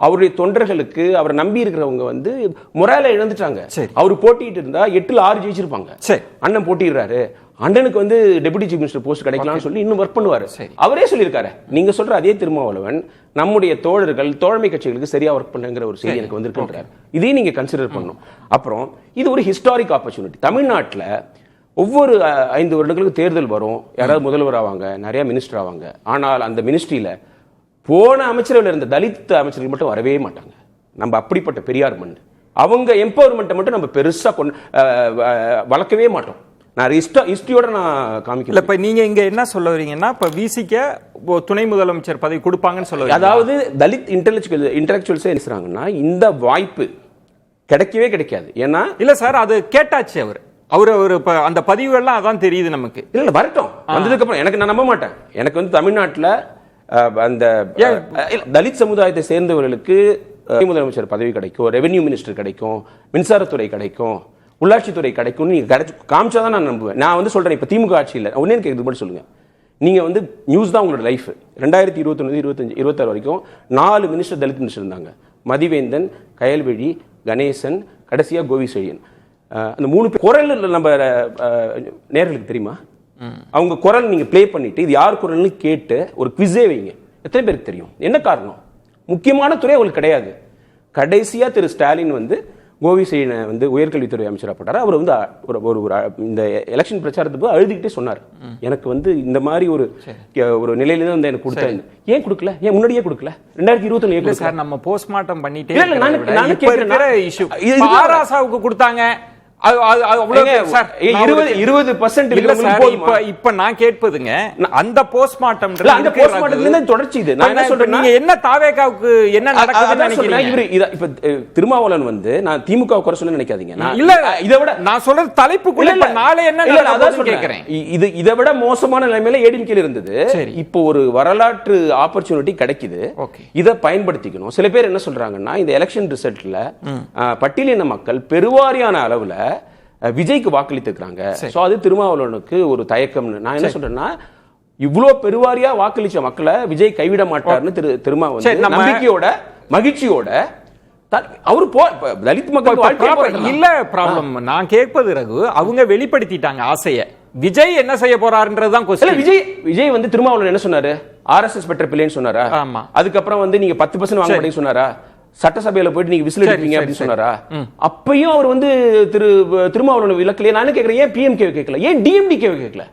அவருடைய தொண்டர்களுக்கு அவரை நம்பி இருக்கிறவங்க வந்து முறையில இழந்துட்டாங்க. அவர் போட்டிட்டு இருந்தா 8ல் 6 ஜெயிச்சிருப்பாங்க. அண்ணன் போட்டிடுறாரு, அண்ணனுக்கு வந்து டெபுட்டி சீஃப் மினிஸ்டர் போஸ்ட் கிடைக்கலாம்னு சொல்லி இன்னும் ஒர்க் பண்ணுவாரு. அவரே சொல்லியிருக்காரு. நீங்க சொல்ற அதே திருமாவளவன் நம்முடைய தோழர்கள் தோழமை கட்சிகளுக்கு சரியா ஒர்க் பண்ணுங்கிற ஒரு செய்தி எனக்கு வந்திருக்குன்றார். இதையும் நீங்க கன்சிடர் பண்ணணும். அப்புறம் இது ஒரு ஹிஸ்டாரிக் ஆப்பர்ச்சுனிட்டி. தமிழ்நாட்டில் ஒவ்வொரு 5 வருடங்களுக்கு தேர்தல் வரும், யாராவது முதல்வர் ஆவாங்க, நிறைய மினிஸ்டர் ஆவாங்க. ஆனால் அந்த மினிஸ்ட்ரியில போன அமைச்சர்கள் இருந்த தலித் அமைச்சர்கள் மட்டும் வரவே மாட்டாங்க. நம்ம அப்படிப்பட்ட பெரியார் மண், அவங்க எம்பவர்மெண்ட்டை மட்டும் நம்ம பெருசா வளர்க்கவே மாட்டோம். நான் ஹிஸ்டரியோட நான் காமிக்கல. இப்ப நீங்க இங்க என்ன சொல்ல வரீங்கன்னா, இப்ப விசிக்கு துணை முதலமைச்சர் பதவி கொடுப்பாங்கன்னு சொல்ல, அதாவது தலித் இன்டெலெக்சுவல்ஸ் பேசுறாங்கன்னா இந்த வாய்ப்பு கிடைக்கவே கிடைக்காது. ஏன்னா இல்ல சார், அது கேட்டாச்சு அவரு அந்த பதிவுகள்லாம் அதான் தெரியுது நமக்கு. இல்ல வரட்டும், வந்ததுக்கு அப்புறம் எனக்கு நான் நம்ப மாட்டேன். எனக்கு வந்து தமிழ்நாட்டில் அந்த தலித் சமுதாயத்தை சேர்ந்தவர்களுக்கு முதலமைச்சர் பதவி கிடைக்கும், ரெவென்யூ மினிஸ்டர் கிடைக்கும், மின்சாரத்துறை கிடைக்கும், உள்ளாட்சித்துறை கிடைக்கும், நீங்க காமிச்சாதான் நான் நம்புவேன். நான் வந்து சொல்றேன், இப்ப திமுக ஆட்சியில் ஒன்னே கேட்கறது மட்டும் சொல்லுங்க, நீங்க வந்து நியூஸ் தான் உங்களோட லைஃப். 2021, 25, 26 வரைக்கும் 4 மினிஸ்டர் தலித் மினிஸ்டர் இருந்தாங்க. மதிவேந்தன், கயல்விழி, கணேசன், கடைசியா கோவி செழியன். அந்த 3 பேர் குரல் நம்ம நேர்களுக்கு தெரியுமா? அவங்க குரல் நீங்க ப்ளே பண்ணிட்டு இது யார் குரல்னு கேட்டு ஒரு குவிஸே வைங்க. எத்தனை பேருக்கு தெரியும்? என்ன காரணம்? முக்கியமான துறை அவங்களுக்கு கிடையாது. கடைசியா திரு ஸ்டாலின் வந்து கோவி செழியனை வந்து உயர்கல்வித்துறை அமைச்சராக போட்டார். அவர் வந்து ஒரு இந்த எலெக்ஷன் பிரச்சாரத்துக்கு அழுதுகிட்டே சொன்னார், எனக்கு வந்து இந்த மாதிரி ஒரு நிலையில தான் வந்து எனக்கு கொடுத்தாங்க. ஏன் கொடுக்கல? ஏன் முன்னாடியே கொடுக்கல? 2021 சார் நம்ம போஸ்ட்மார்ட்டம் பண்ணிட்டே ஆராசாவுக்கு கொடுத்தாங்க. இப்ப நான் கேட்பதுங்க அந்த போஸ்ட்மார்ட்டம் தொடர்ச்சி. இது நீங்க என்ன தாவேகாவுக்கு என்ன நடக்குதுன்னு நினைக்கிறீங்க? இப்ப திருமாவளவன் வந்து நான் திமுக குறை சொல்ல நினைக்காதீங்க. இல்ல இதை விட நான் சொல்றது தலைப்புக்குள்ள நாளை என்ன கேட்கிறேன். இதை விட மோசமான நிலைமையில ஏடிஎம்கே இருந்தது. இப்போ ஒரு வரலாற்று ஆப்பர்ச்சுனிட்டி கிடைக்குது, இதை பயன்படுத்திக்கணும். சில பேர் என்ன சொல்றாங்கன்னா இந்த எலெக்ஷன் ரிசல்ட்ல பட்டியலின மக்கள் பெருவாரியான அளவுல விஜய்க்கு வாக்களித்திருக்காங்க. சோ அது திருமாவளவனுக்கு ஒரு தயக்கம். நான் என்ன சொல்றேன்னா, இவ்வளவு பெருவாரியா வாக்களிச்ச மக்களை விஜய் கைவிட மாட்டார்னு திருமாவளவன் நம்பிக்கையோட மகிழ்ச்சியோட அவரு தலித் மக்கள் இல்ல ப்ராப்ளம். நான் கேட்பது ரகு, அவங்க வெளிப்படுத்திட்டாங்க ஆசைய. விஜய் என்ன செய்ய போறாருன்றதுதான் கொஸ்டின். விஜய் வந்து திருமாவளவன் என்ன சொன்னாரு? ஆர்எஸ்எஸ் பெற்ற பிள்ளைன்னு சொன்னாரா? அதுக்கப்புறம் வந்து நீங்க 10% வாங்க மாட்டீங்கன்னு சொன்னாரா? சட்டசபையில போயிட்டு நீங்க விசில் அடிப்பீங்க அப்படின்னு சொன்னாரா? அப்பயும் அவர் வந்து திருமாவளவன் விளக்கலையே. நான் கேக்குறேன், ஏன் பிஎம்கே கேட்கல? ஏன் டிஎம்டிகே கேட்கல?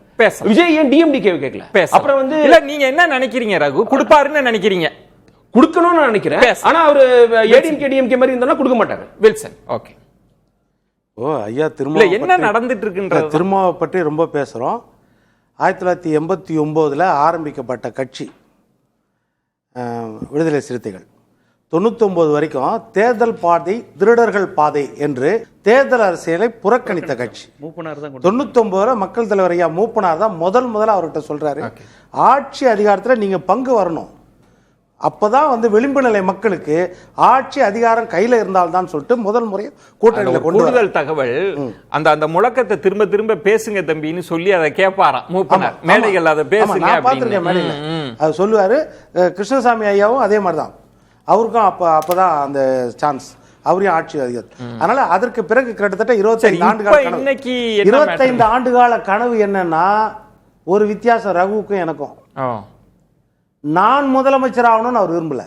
விஜய் ஏன் டிஎம்டிகே கேட்கல? அப்புறம் வந்து இல்ல நீங்க என்ன நினைக்கிறீங்க ரகு? கொடுப்பாருன்னு நினைக்கிறீங்க? கொடுக்கணும்னு நான் நினைக்கிறேன். ஆனா அவர் ஏடிஎம்கே டிஎம்கே மாதிரி இருந்தா கொடுக்க மாட்டாங்க. Wilson okay. ஐயா திரும்ப என்ன நடந்துட்டு இருக்குன்ற திருமாவை பற்றி ரொம்ப பேசுறோம். 1989 ஆரம்பிக்கப்பட்ட கட்சி விடுதலை சிறுத்தைகள் 99 வரைக்கும் தேர்தல் பாதை திருடர்கள் பாதை என்று தேர்தல் அரசியலை புறக்கணித்த கட்சி. 99 மக்கள் தலைவர் ஐயா மூப்பனார் தான் முதல்ல அவர்கிட்ட சொல்றாரு, ஆட்சி அதிகாரத்தில் நீங்க பங்கு வரணும், அப்பதான் வந்து விளிம்பு நிலை மக்களுக்கு ஆட்சி அதிகாரம் கையில இருந்தால்தான் சொல்லிட்டு முதல் முறை கூட்டணியில கூடுதல் தகவல் அந்த முழக்கத்தை திரும்ப திரும்ப பேசுங்க தம்பின்னு சொல்லி அதை கேட்பாராம் மூப்பனார் மேடைகள். அதை பேசுங்க நான் பார்த்திருக்கேன் மேடையில. அது சொல்லுவாரு. கிருஷ்ணசாமி ஐயாவும் அதே மாதிரிதான், அவருக்கும் அப்பதான் அந்த சான்ஸ், அவரையும் ஆட்சி அதிகாரம். அதனால அதற்கு பிறகு கிட்டத்தட்ட 25 ஆண்டு கால கனவு என்னன்னா, ஒரு வித்தியாசம் ரகுவுக்கும் எனக்கும். நான் முதலமைச்சர் ஆகணும்னு அவர் விரும்பல.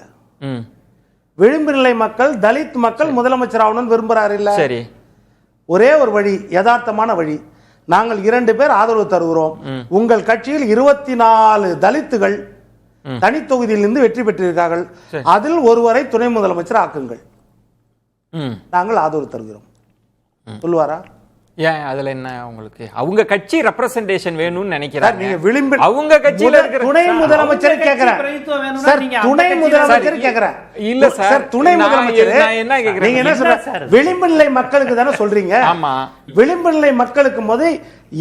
விளிம்பு நிலை மக்கள் தலித் மக்கள் முதலமைச்சர் ஆகணும்னு விரும்புறாரு. இல்ல ஒரே ஒரு வழி, யதார்த்தமான வழி, நாங்கள் 2 பேர் ஆதரவு தருகிறோம். உங்கள் கட்சியில் 24 தலித்துகள் தனி தொகுதியிலிருந்து வெற்றி பெற்றிருக்கார்கள், அதில் ஒருவரை துணை முதலமைச்சர் ஆக்குங்கள், நாங்கள் ஆதரவு தருகிறோம் சொல்லுவாரா? ஏன் அதுல என்ன உங்களுக்கு? அவங்க கட்சி ரெப்ரசன்டேஷன் வேணும்னு நினைக்கிறாங்க. நீங்க விளிம்பு அவங்க கட்சியில இருக்கிற துணை முதலமைச்சர் கேக்குறேன் சார், துணை முதலமைச்சர் கேக்குறேன். இல்ல சார், துணை முதலமைச்சர் நான் என்ன கேக்குறேன், நீங்க என்ன சொல்ற? விளிம்பு நிலை மக்களுக்கு தானே சொல்றீங்க? ஆமா, விளிம்பு நிலை மக்களுக்கு போது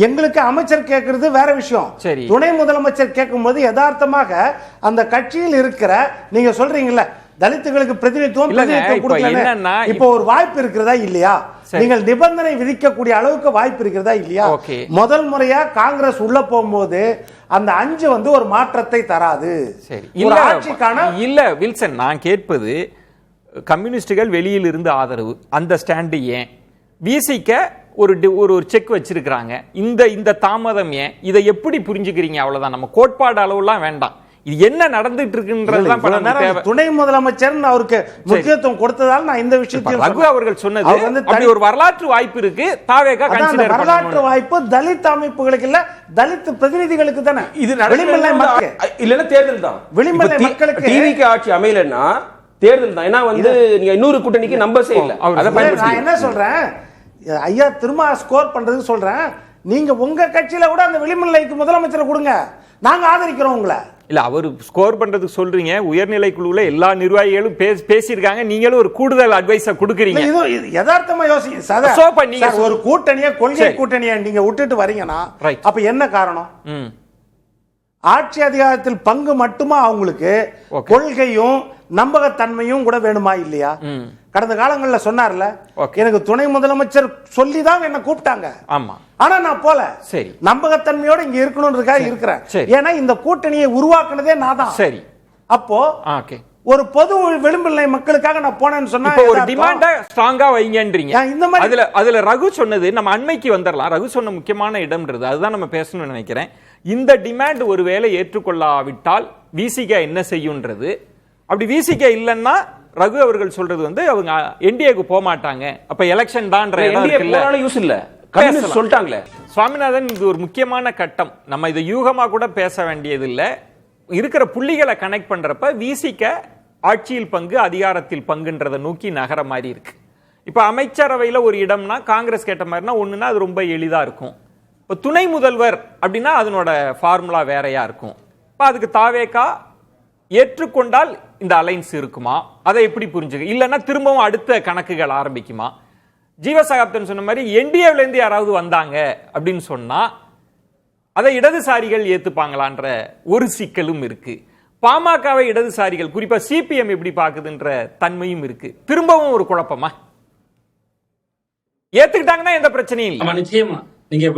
எங்களுக்கு அமைச்சர் கேட்கறது வேற விஷயம். துணை முதலமைச்சர் கேட்கும் போது யதார்த்தமாக அந்த கட்சியில் இருக்கிற நீங்க சொல்றீங்கல்ல தலித்துகளுக்கு பிரதிநிதித்துவம் கொடுக்கல, இப்போ ஒரு வாய்ப்பு இருக்கிறதா இல்லையா? நீங்கள் நிபந்தனை விதிக்கக்கூடிய அளவுக்கு வாய்ப்பு இருக்கிறதா இல்லையா? முதல் முறையா காங்கிரஸ் உள்ள போகும்போது அந்த 5 வந்து ஒரு மாற்றத்தை தராது. இல்ல வில்சன், நான் கேட்பது கம்யூனிஸ்டுகள் வெளியில் இருந்து ஆதரவு, அந்த ஸ்டாண்டு ஏன்? விசிக்க ஒரு செக் வச்சிருக்காங்க, இந்த தாமதம் ஏன்? இதை எப்படி புரிஞ்சுக்கிறீங்க? அவ்வளவுதான், நம்ம கோட்பாடு அளவுலாம் வேண்டாம். இது என்ன நடந்துட்டு இருக்குன்றதுதான். துணை முதலமைச்சர் அவருக்கு முக்கியத்துவம் கொடுத்ததால் நான் இந்த விஷயத்தில் ரகு அவர்கள் சொன்னது அப்படி ஒரு வரலாற்று வாய்ப்பு இருக்கு. தாவேகா கன்சிடர் வரலாற்று வாய்ப்பு தலித் அமைப்புகளுக்கு இல்ல, தலித் பிரதிநிதிகளுக்கு தானே. இது விளிம்பு மக்கள் இல்லன்னா தேர்தல் தான். விளிம்பு மக்களுக்கு டிவிக்கு ஆட்சி அமையலன்னா தேர்தல் தான். ஏன்னா வந்து நீங்க இன்னொரு கூட்டணிக்கு நம்பர்ஸே இல்ல. நான் என்ன சொல்றேன், ஐயா திரும்ப ஸ்கோர் பண்றதுக்கு சொல்றேன், நீங்க உங்க கட்சியில கூட அந்த விளிம்பு நிலைக்கு முதலமைச்சரை கொடுங்க, நாங்க ஆதரிக்கிறோம் உங்களை. இல்ல அவர் ஸ்கோர் பண்றதுக்கு சொல்றீங்க, உயர்நிலை குழுல எல்லா நிர்வாகிகளும் பேசியிருக்காங்க, நீங்களும் ஒரு கூடுதல் அட்வைஸ கொடுக்குறீங்க. இது யதார்த்தமா யோசிங்க சார். ஒரு கூட்டணியை கொள்கை கூட்டணியை நீங்க விட்டுட்டு வரீங்கன்னா அப்ப என்ன காரணம்? ஆட்சி அதிகாரத்தில் பங்கு மட்டுமா அவங்களுக்கு? கொள்கையும் நம்பகத்தன்மையும் கூட வேணுமா இல்லையா? கடந்த காலங்களில் சொன்னார்ல, எனக்கு துணை முதலமைச்சர் சொல்லி தான் என்ன கூப்பிட்டாங்க. ஆமா, ஆனா நான் போல. சரி, நம்பகத்தன்மையோட இங்க இருக்கணும்ன்றதுக்காக இருக்கிறேன். ஏன்னா இந்த கூட்டணியை உருவாக்குனதே நான் தான். சரி, அப்போ ஒரு பொது விளிம்பு மக்களுக்காக நான் போனேன்னு சொன்னா ஒரு டிமாண்ட ஸ்ட்ராங்கா வைங்கன்றீங்க. இந்த மாதிரி அதுல ரகு சொன்னது, நம்ம அண்மைக்கு வந்துடலாம். ரகு சொன்ன முக்கியமான இடம்ன்றது அதுதான் நம்ம பேசணும்னு நினைக்கிறேன். இந்த டிமாண்ட் ஒருவேளை ஏற்றுக்கொள்ளாவிட்டால் விசிக என்ன செய்யும்ன்றது. அப்படி விசிக இல்லைன்னா ரகு அவர்கள் சொல்றது வந்து அவங்க என்டிஏக்கு போக மாட்டாங்க, அப்ப எலெக்ஷன் தான் யூஸ் இல்ல சொல்லிட்டாங்களே. சுவாமிநாதன், இது ஒரு முக்கியமான கட்டம். நம்ம இதை யூகமா கூட பேச வேண்டியது இல்ல. இருக்கிற புள்ளிகளை கனெக்ட் பண்றப்ப விசிக ஆட்சியில் பங்கு, அதிகாரத்தில் பங்குன்றதை நோக்கி நகர மாதிரி இருக்கு. இப்ப அமைச்சரவையில ஒரு இடம்னா காங்கிரஸ் கேட்ட மாதிரினா ஒண்ணுன்னா அது ரொம்ப எளிதா இருக்கும். இப்போ துணை முதல்வர் அப்படின்னா அதனோட ஃபார்முலா வேறையா இருக்கும். இப்போ அதுக்கு தாவேகா ஏற்றுக்கொண்டால் இந்த அலைன்ஸ் இருக்குமா, அதை எப்படி புரிஞ்சுக்க? இல்லைன்னா திரும்பவும் அடுத்த கணக்குகள் ஆரம்பிக்குமா? ஜீவசகாப்தன் சொன்ன மாதிரி என்டிஏல இருந்து யாராவது வந்தாங்க அப்படின்னு சொன்னா அதை இடதுசாரிகள் ஏத்துப்பாங்களான்ற ஒரு சிக்கலும் இருக்கு. பாமகவை இடதுசாரிகள் குறிப்பா சிபிஎம் எப்படி பாக்குதுன்ற தன்மையும் இருக்கு. திரும்பவும் ஒரு குழப்பமா? ஏத்துக்கிட்டாங்கன்னா எந்த பிரச்சனையும் இல்லை. நிச்சயமா நீங்க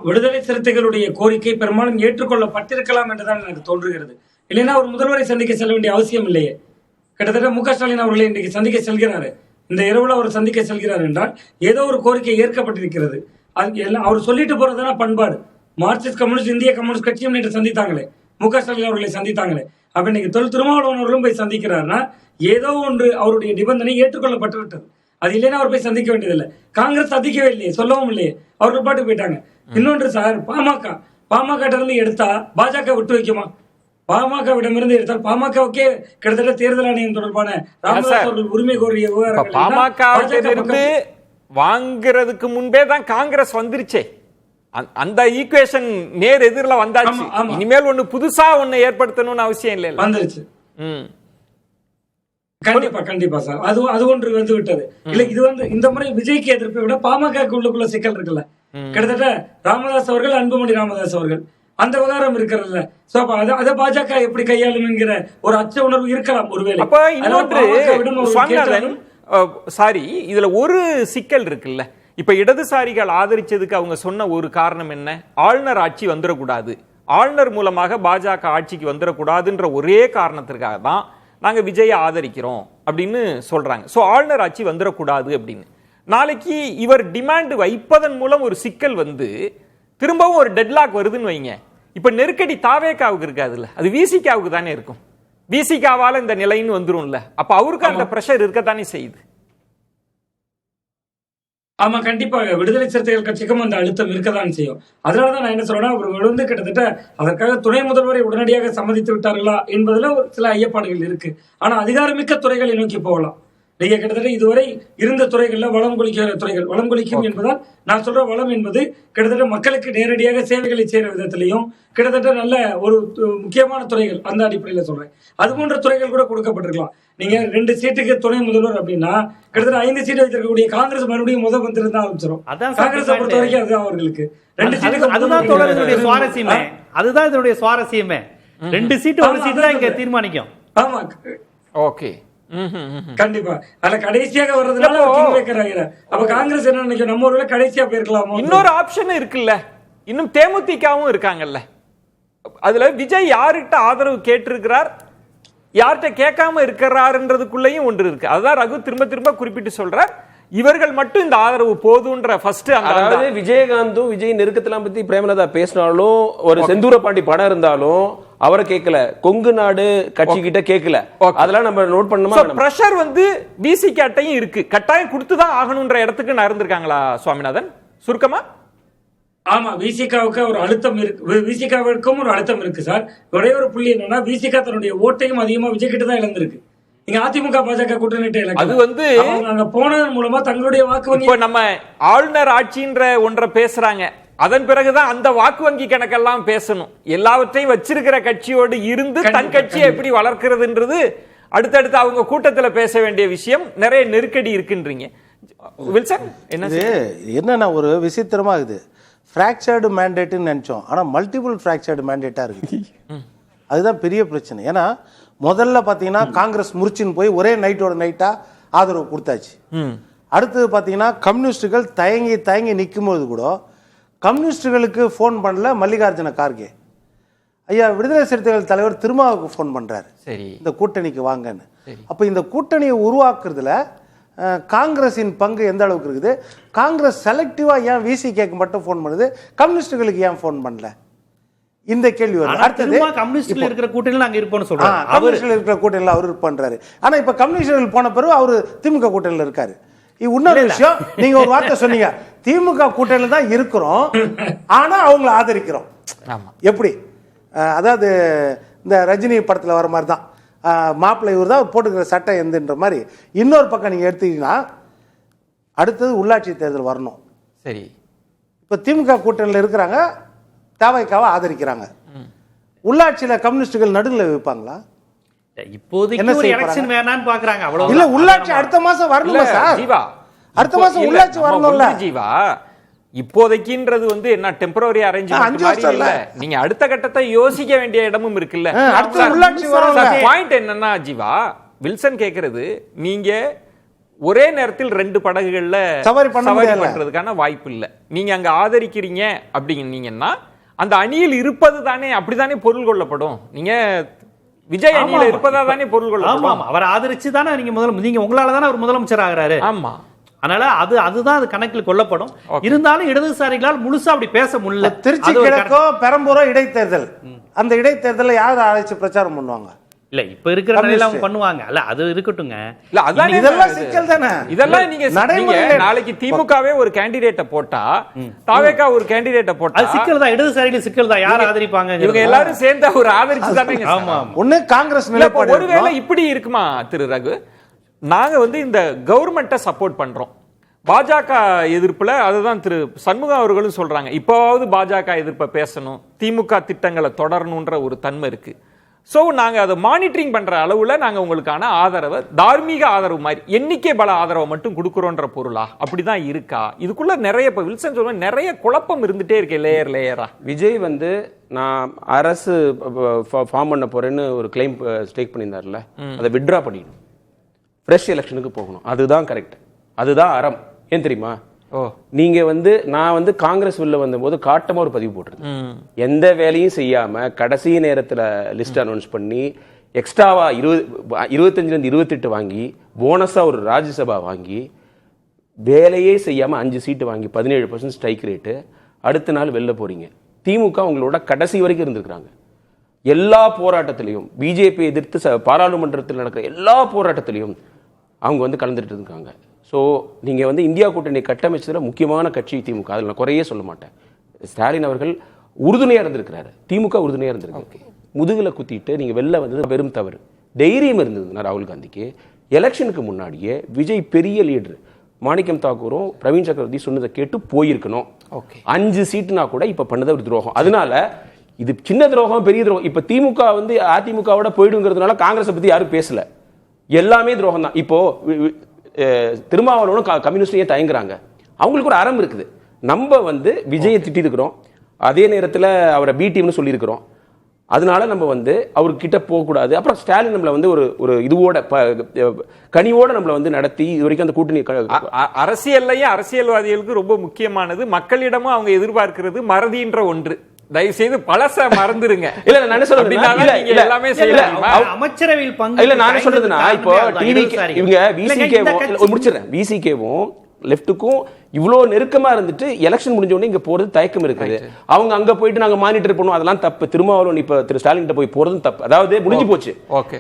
விடுதலை சிறுத்தைகளுடைய கோரிக்கை பெரும்பாலும் ஏற்றுக்கொள்ளப்பட்டிருக்கலாம் என்றுதான் எனக்கு தோன்றுகிறது. இல்லைன்னா ஒரு முதல்வரை சந்திக்க செல்ல வேண்டிய அவசியம் இல்லையே. கிட்டத்தட்ட மு க ஸ்டாலின் அவர்களை இன்றைக்கு சந்திக்க செல்கிறாரு, இந்த இரவுல அவர் சந்திக்க செல்கிறார் என்றால் ஏதோ ஒரு கோரிக்கை ஏற்கப்பட்டிருக்கிறது. அது எல்லாம் அவர் சொல்லிட்டு போறதுனா பண்பாடு. மார்க்சிஸ்ட் கம்யூனிஸ்ட், இந்திய கம்யூனிஸ்ட் கட்சியும் நேற்று சந்தித்தாங்களே, மு க ஸ்டாலின் அவர்களை சந்தித்தாங்களே. அப்ப இன்னைக்கு திருமாவளவன் அவர்களும் போய் சந்திக்கிறாருன்னா ஏதோ ஒன்று அவருடைய நிபந்தனை ஏற்றுக்கொள்ளப்பட்டு விட்டது. அது இல்லைன்னா அவர் போய் சந்திக்க வேண்டியதில்லை. காங்கிரஸ் சந்திக்கவே இல்லையே, சொல்லவும் இல்லையே, அவர்கள் பாட்டு போயிட்டாங்க. இன்னொன்று சார், பாமக இருந்து எடுத்தா பாஜக விட்டு வைக்குமா? பாமகவிடமிருந்து எடுத்தால் பாமகவுக்கே கிட்டத்தட்ட தேர்தல் ஆணையம் தொடர்பான ராமதாஸ் அவர்கள் உரிமை கோரிய பாமக வாங்கிறதுக்கு முன்பே தான் காங்கிரஸ் வந்துருச்சே. அந்த ஈக்குவேஷன் நேர் எதிரில் வந்தாச்சு. இனிமேல் ஒண்ணு புதுசா ஒண்ணு ஏற்படுத்தணும்னு அவசியம் இல்லை, வந்துருச்சு. கண்டிப்பா சார், அது ஒன்று வந்து விட்டது. இல்ல இது வந்து இந்த முறை விஜய்க்கு எதிர்ப்பை விட பாமக உள்ளுக்குள்ள சிக்கல் இருக்குல்ல. கிட்டத்தட்ட ராமதாஸ் அவர்கள், அன்புமணி ராமதாஸ் அவர்கள், அந்த விவகாரம் இருக்கிறதுல. சோ அப்ப அதை பாஜக எப்படி கையாளும் என்கிற ஒரு அச்ச உணர்வு இருக்கலாம் ஒருவேளை. அப்ப இன்னொன்று சாரி, இதுல ஒரு சிக்கல் இருக்குல்ல. இப்ப இடதுசாரிகள் ஆதரிச்சதுக்கு அவங்க சொன்ன ஒரு காரணம் என்ன? ஆளுநர் ஆட்சி வந்துடக்கூடாது, ஆளுநர் மூலமாக பாஜக ஆட்சிக்கு வந்துடக்கூடாதுன்ற ஒரே காரணத்திற்காக தான் நாங்க விஜயை ஆதரிக்கிறோம் அப்படின்னு சொல்றாங்க. சோ ஆளுநர் ஆட்சி வந்துடக்கூடாது அப்படின்னு. நாளைக்கு இவர் டிமாண்ட் வைப்பதன் மூலம் ஒரு சிக்கல் வந்து திரும்பவும் ஒரு டெட்லாக் வருதுன்னு வைங்க. இப்ப நெருக்கடி தாவேகாவுக்கு இருக்காதுல்ல, அது விசிகாவுக்கு தானே இருக்கும். விசிகாவால இந்த நிலைன்னு வந்துரும்ல. அப்ப அவருக்கு அந்த பிரஷர் இருக்கத்தானே செய்யுது. ஆமா, கண்டிப்பாக விடுதலை சிறுத்தைகள் கட்சிக்கும் அந்த அழுத்தம் இருக்கதான் செய்யும். அதனாலதான் நான் என்ன சொல்றேன்னா, அவர்கள் வந்து கிட்டத்தட்ட அதற்காக துணை முதல்வரை உடனடியாக சம்மதித்து விட்டார்களா என்பதுல ஒரு சில ஐயப்பாடுகள் இருக்கு. ஆனா அதிகாரமிக்க துறைகளை நோக்கி போகலாம். நீங்க கிட்டத்தட்ட இதுவரை இருந்த துறைகள்ல வளம் கொளிக்கிற துறைகள், வளம் கொளிக்கும் என்பதால் நான் சொல்ற வளம் என்பது கிட்டத்தட்ட மக்களுக்கு நேரடியாக சேவைகளை செய்யற விதத்திலையும் கிட்டத்தட்ட நல்ல ஒரு முக்கியமான துறைகள், அந்த அடிப்படையில சொல்றேன். அது போன்ற துறைகள் கூட கொடுக்கப்பட்டிருக்கலாம். நீங்க 2 சீட்டுக்கு துணை முதல்வர் அப்படின்னா கிட்டத்தட்ட 5 சீட்டு வைத்திருக்கக்கூடிய காங்கிரஸ் மறுபடியும் முதல் தான் ஆரம்பிச்சிடும். காங்கிரஸ் பொறுத்த வரைக்கும் அதுதான் அவர்களுக்கு 2 சீட்டுக்கு. அதுதான் தோழர்களுடைய சுவாரஸ்யமே, அதுதான் இதனுடைய சுவாரஸ்யமே. 2 சீட்டு ஒரு சீட்டு தான் இங்க தீர்மானிக்கும். ஆமா, ஓகே, கண்டிப்பா. அதுல கடைசியாக வர்றதுனால அப்ப காங்கிரஸ் என்ன நினைக்கும், நம்ம ஒருவேளை கடைசியா போயிருக்கலாமோ. இன்னொரு ஆப்ஷன் இருக்குல்ல, இன்னும் தேமுதிகவும் இருக்காங்கல்ல. அதுல விஜய் யார்கிட்ட ஆதரவு கேட்டிருக்கிறார், யார்கிட்ட கேட்காம இருக்கிறாருன்றதுக்குள்ளேயும் ஒன்று இருக்கு. அதுதான் ரகு திரும்ப திரும்ப குறிப்பிட்டு சொல்றார். இவர்கள் மட்டும் இந்த ஆதரவு போதுன்ற ஃபர்ஸ்ட். அதாவது விஜயகாந்தும் விஜய் நெருக்கத்தெல்லாம் பத்தி பிரேமலதா பேசினாலும், ஒரு செந்தூர பாண்டி படம் இருந்தாலும் அவரை கேட்கல, கொங்கு நாடு கட்சி கிட்ட கேட்கல. அதெல்லாம் நம்ம நோட் பண்ணணுமா? பிரஷர் வந்து பிசி கேட்டையும் இருக்கு, கட்டாயம் கொடுத்துதான் ஆகணும்ன்ற இடத்துக்கு நடந்திருக்காங்களா சுவாமிநாதன்? சுருக்கமா. ஆமா, விசிகாவுக்கு ஒரு அழுத்தம் இருக்கு, விசிகாவுக்கும் ஒரு அழுத்தம் இருக்கு சார். ஒரே ஒரு புள்ளி என்னன்னா, விசிகா தன்னுடைய ஓட்டையும் அதிகமா விஜய் கிட்ட தான் இழந்திருக்கு. இங்க அதிமுக பாஜக கூட்டணி அது வந்து நாங்க போனதன் மூலமா தங்களுடைய வாக்கு வங்கி. இப்ப நம்ம ஆளுநர் ஆட்சின்ற ஒன்றை பேசுறாங்க, அதன் பிறகுதான் அந்த வாக்கு வங்கி கணக்கெல்லாம் பேசணும். எல்லாவற்றையும் வச்சிருக்கிற கட்சியோடு இருந்து தன் கட்சியை எப்படி வளர்க்கிறதுன்றது அடுத்தடுத்து அவங்க கூட்டத்துல பேச வேண்டிய விஷயம். நிறைய நெருக்கடி இருக்குன்றீங்க. வில்சன், என்ன ஒரு விசித்திரமா இருக்குது. ஃப்ராக்சர்டு மேண்டேட்னு நினைச்சோம், ஆனா மல்டிபிள் ஃப்ராக்சர்டு மேண்டேட்டா இருக்கு. அதுதான் பெரிய பிரச்சனை. ஏன்னா முதல்ல பார்த்தீங்கன்னா காங்கிரஸ் முறிச்சின்னு போய் ஒரே நைட்டோட நைட்டாக ஆதரவு கொடுத்தாச்சு. அடுத்தது பார்த்தீங்கன்னா கம்யூனிஸ்டுகள் தயங்கி நிற்கும்போது கூட கம்யூனிஸ்டுகளுக்கு ஃபோன் பண்ணல மல்லிகார்ஜுன கார்கே. ஐயா விடுதலை சிறுத்தைகள் தலைவர் திருமாவுக்கு ஃபோன் பண்ணுறாரு, சரி இந்த கூட்டணிக்கு வாங்கன்னு. அப்போ இந்த கூட்டணியை உருவாக்குறதுல காங்கிரஸின் பங்கு எந்த அளவுக்கு இருக்குது? காங்கிரஸ் செலக்டிவாக ஏன் விசிகேக்கு மட்டும் ஃபோன் பண்ணுது, கம்யூனிஸ்டுகளுக்கு ஏன் ஃபோன் பண்ணல? இந்த கேள்வி வருது. அடுத்தது கம்யூனிஸ்ட்ல இருக்கிற கூட்டணியில் நாங்க இருப்போம்னு சொல்றாரு. கம்யூனிஸ்ட்ல இருக்கிற கூட்டணியில் அவர் பண்றாரு. ஆனா இப்ப கம்யூனிஸ்டுகள் போன பிறகு அவர் திமுக கூட்டணியில் இருக்காரு. இன்னொரு விஷயம், நீங்க ஒரு வார்த்தை சொன்னீங்க, திமுக கூட்டணியில் தான் இருக்கிறோம் ஆனா அவங்கள ஆதரிக்கிறோம். எப்படி? அதாவது இந்த ரஜினி படத்துல வர மாதிரி தான், மாப்பிள்ளை இவர் தான் போட்டுக்கிற சட்டை எந்தன்ற மாதிரி. இன்னொரு பக்கம் நீங்க எடுத்தீங்கன்னா அடுத்தது உள்ளாட்சி தேர்தல் வரணும். சரி, இப்ப திமுக கூட்டணியில் இருக்கிறாங்க, தவைக்காவை ஆதரிக்கிறாங்க. உள்ளாட்சியில கம்யூனிஸ்டுகள் நடுவில் வைப்பாங்களா? இப்போதைக்கு ஒரு எலெக்ஷன் வேணான்னு பாக்குறாங்க. அவ்வளவு இல்ல, உள்ளாட்சி அடுத்த மாசம் வரணுமா சார்? ஜீவா, அடுத்த மாசம் உள்ளாட்சி வரணும்ல ஜீவா. இப்போதைக்குன்றது வந்து என்ன டெம்பரரி அரேஞ்ச்மென்ட் மாதிரி இல்ல. நீங்க அடுத்த கட்டத்தை யோசிக்க வேண்டிய இடமும் இருக்குல்ல. அடுத்த உள்ளாட்சி வரும். பாயிண்ட் என்னன்னா ஜீவா, வில்சன் கேக்குறது, நீங்க ஒரே நேரத்தில் 2 படகுகள்ல சவாரி பண்றதுக்கான வாய்ப்பு இல்ல. நீங்க அங்க ஆதரிக்கிறீங்க அப்படின்னீங்கன்னா அந்த அணியில் இருப்பது தானே, அப்படித்தானே பொருள் கொள்ளப்படும். நீங்க விஜய் அணியில இருப்பதா தானே பொருள் கொள்ளப்படும். அவர் ஆதரிச்சு தானே நீங்க உங்களால தானே அவர் முதலமைச்சர் ஆகிறாரு. ஆமா, அதனால அதுதான் அது கணக்கில் கொள்ளப்படும். இருந்தாலும் இடதுசாரிகளால் முழுசா அப்படி பேச முடியல. திருச்சி கிழக்கோ பெரம்பூரோ இடைத்தேர்தல், அந்த இடைத்தேர்தலில் யார் அழைச்சு பிரச்சாரம் பண்ணுவாங்க? இல்ல இப்ப இருக்கிற நிலையில அவங்க பண்ணுவாங்க. அல்ல அது இருக்கட்டுங்க. இல்ல அதான் இதெல்லாம் சிக்கல் தானே. இதெல்லாம் நீங்க நாளைக்கு திமுகவே ஒரு கேண்டிடேட்ட போட்டா, தாவேகா ஒரு கேண்டிடேட்ட போட்டா அது சிக்கல் தான். இடதுசாரிகள் சிக்கல் தான். யார் ஆதரிப்பாங்க? இவங்க எல்லாரும் சேர்ந்து ஒரு ஆதரிச்சு தானே. ஆமா, ஒண்ணு காங்கிரஸ் நிலைப்பாடு. ஒருவேளை இப்படி இருக்குமா திரு ரகு, நாங்க வந்து இந்த கவர்மெண்ட்டை சப்போர்ட் பண்றோம், பாஜக எதிர்ப்புல, அதுதான் திரு சண்முகம் அவர்களும் சொல்றாங்க, இப்போவாவது பாஜக எதிர்ப்பை பேசணும், திமுக திட்டங்களை தொடரணும்ன்ற ஒரு தன்மை இருக்கு. சோ நாங்க அதை மானிட்டரிங் பண்ற அளவுல நாங்க உங்களுக்கான ஆதரவை, தார்மீக ஆதரவு மாதிரி எண்ணிக்கை பல ஆதரவை மட்டும் கொடுக்குறோன்ற பொருளா? அப்படிதான் இருக்கா? இதுக்குள்ள நிறைய இப்ப வில்சன் சொல்ற நிறைய குழப்பம் இருந்துட்டே இருக்கு, லேயரா. விஜய் வந்து நான் அரசு ஃபார்ம் பண்ண போறேன்னு ஒரு கிளைம் ஸ்டேக் பண்ணியிருந்தாருல, அதை வித்ட்ரா பண்ணிடணும், ஃப்ரெஷ் எலெக்ஷனுக்கு போகணும். அதுதான் கரெக்ட், அதுதான் அறம். ஏன் தெரியுமா? நீங்க வந்து நான் வந்து காங்கிரஸ் உள்ள வந்தபோது காட்டமா ஒரு பதிவு போட்டிருந்தேன். எந்த வேலையும் செய்யாம கடைசி நேரத்துல லிஸ்ட் அனௌன்ஸ் பண்ணி எக்ஸ்ட்ராவா 25 28 வாங்கி போனஸா ஒரு ராஜ்யசபா வாங்கி வேலையே செய்யாம 5 சீட்டு வாங்கி 17% ஸ்ட்ரைக் ரேட்டு, அடுத்த நாள் வெளில போறீங்க. திமுக உங்களோட கடைசி வரைக்கும் இருந்திருக்கிறாங்க. எல்லா போராட்டத்திலையும் பிஜேபி எதிர்த்து பாராளுமன்றத்தில் நடக்கிற எல்லா போராட்டத்திலையும் அவங்க வந்து கலந்துட்டு இருக்காங்க. ஸோ நீங்கள் வந்து இந்தியா கூட்டணி கட்டமைச்சதில் முக்கியமான கட்சி திமுக, அதில் நான் குறையே சொல்ல மாட்டேன். ஸ்டாலின் அவர்கள் உறுதுணையாக இருந்திருக்கிறாரு, திமுக உறுதுணையாக இருந்திருக்கு. முதுகில் குத்திட்டு நீங்கள் வெளில வந்தது பெரும் தவறு. தைரியம் இருந்ததுன்னா ராகுல் காந்திக்கு எலெக்ஷனுக்கு முன்னாடியே விஜய் பெரிய லீடர் மாணிக்கம் தாக்கூரும் பிரவீன் சக்கரவர்த்தி சொன்னதை கேட்டு போயிருக்கணும். 5 சீட்டுனா கூட இப்போ பண்ணது ஒரு துரோகம். அதனால இது சின்ன துரோகம் பெரிய துரோகம். இப்போ திமுக வந்து அதிமுகவோட போயிடுங்கிறதுனால காங்கிரஸை பற்றி யாரும் பேசல, எல்லாமே துரோகம் தான். இப்போ திருமாவளவனும் கம்யூனிஸ்டையே தயங்குறாங்க, அவங்களுக்கு ஒரு அறம் இருக்குது. நம்ம வந்து விஜயை திட்டிருக்கிறோம், அதே நேரத்தில் அவரை பி டீம்னு சொல்லியிருக்கிறோம். அதனால நம்ம வந்து அவர்கிட்ட போகக்கூடாது. அப்புறம் ஸ்டாலின் நம்மளை வந்து ஒரு இதுவோட கனிவோட நம்மளை வந்து நடத்தி இது வரைக்கும் அந்த கூட்டணி அரசியல்லையும் அரசியல்வாதிகளுக்கு ரொம்ப முக்கியமானது, மக்களிடமும் அவங்க எதிர்பார்க்கிறது மறதின்ற ஒன்று. தயவு செய்து பழச மறந்துருங்க. இல்ல நான் என்ன சொல்றேன், எல்லாமே செய்யலாம். அமைச்சரவையில் பங்கு இல்ல நான் என்ன சொல்றதுன்னா, இப்போ டிவி இவங்க விசிகேவும் முடிச்சிடறேன், விசிகேவும் லெஃப்ட்டுக்கும் இவ்வளோ நெருக்கமா இருந்துட்டு எலெக்ஷன் முடிஞ்ச உடனே இங்க போறது தயக்கம் இருக்குது. அவங்க அங்க போயிட்டு நாங்க மானிட்டர் பண்ணுவோம், அதெல்லாம் தப்பு. திருமாவளவன் இப்ப திரு ஸ்டாலின் கிட்ட போய் போறதும் தப்பு. அதாவது முடிஞ்சு போச்சு.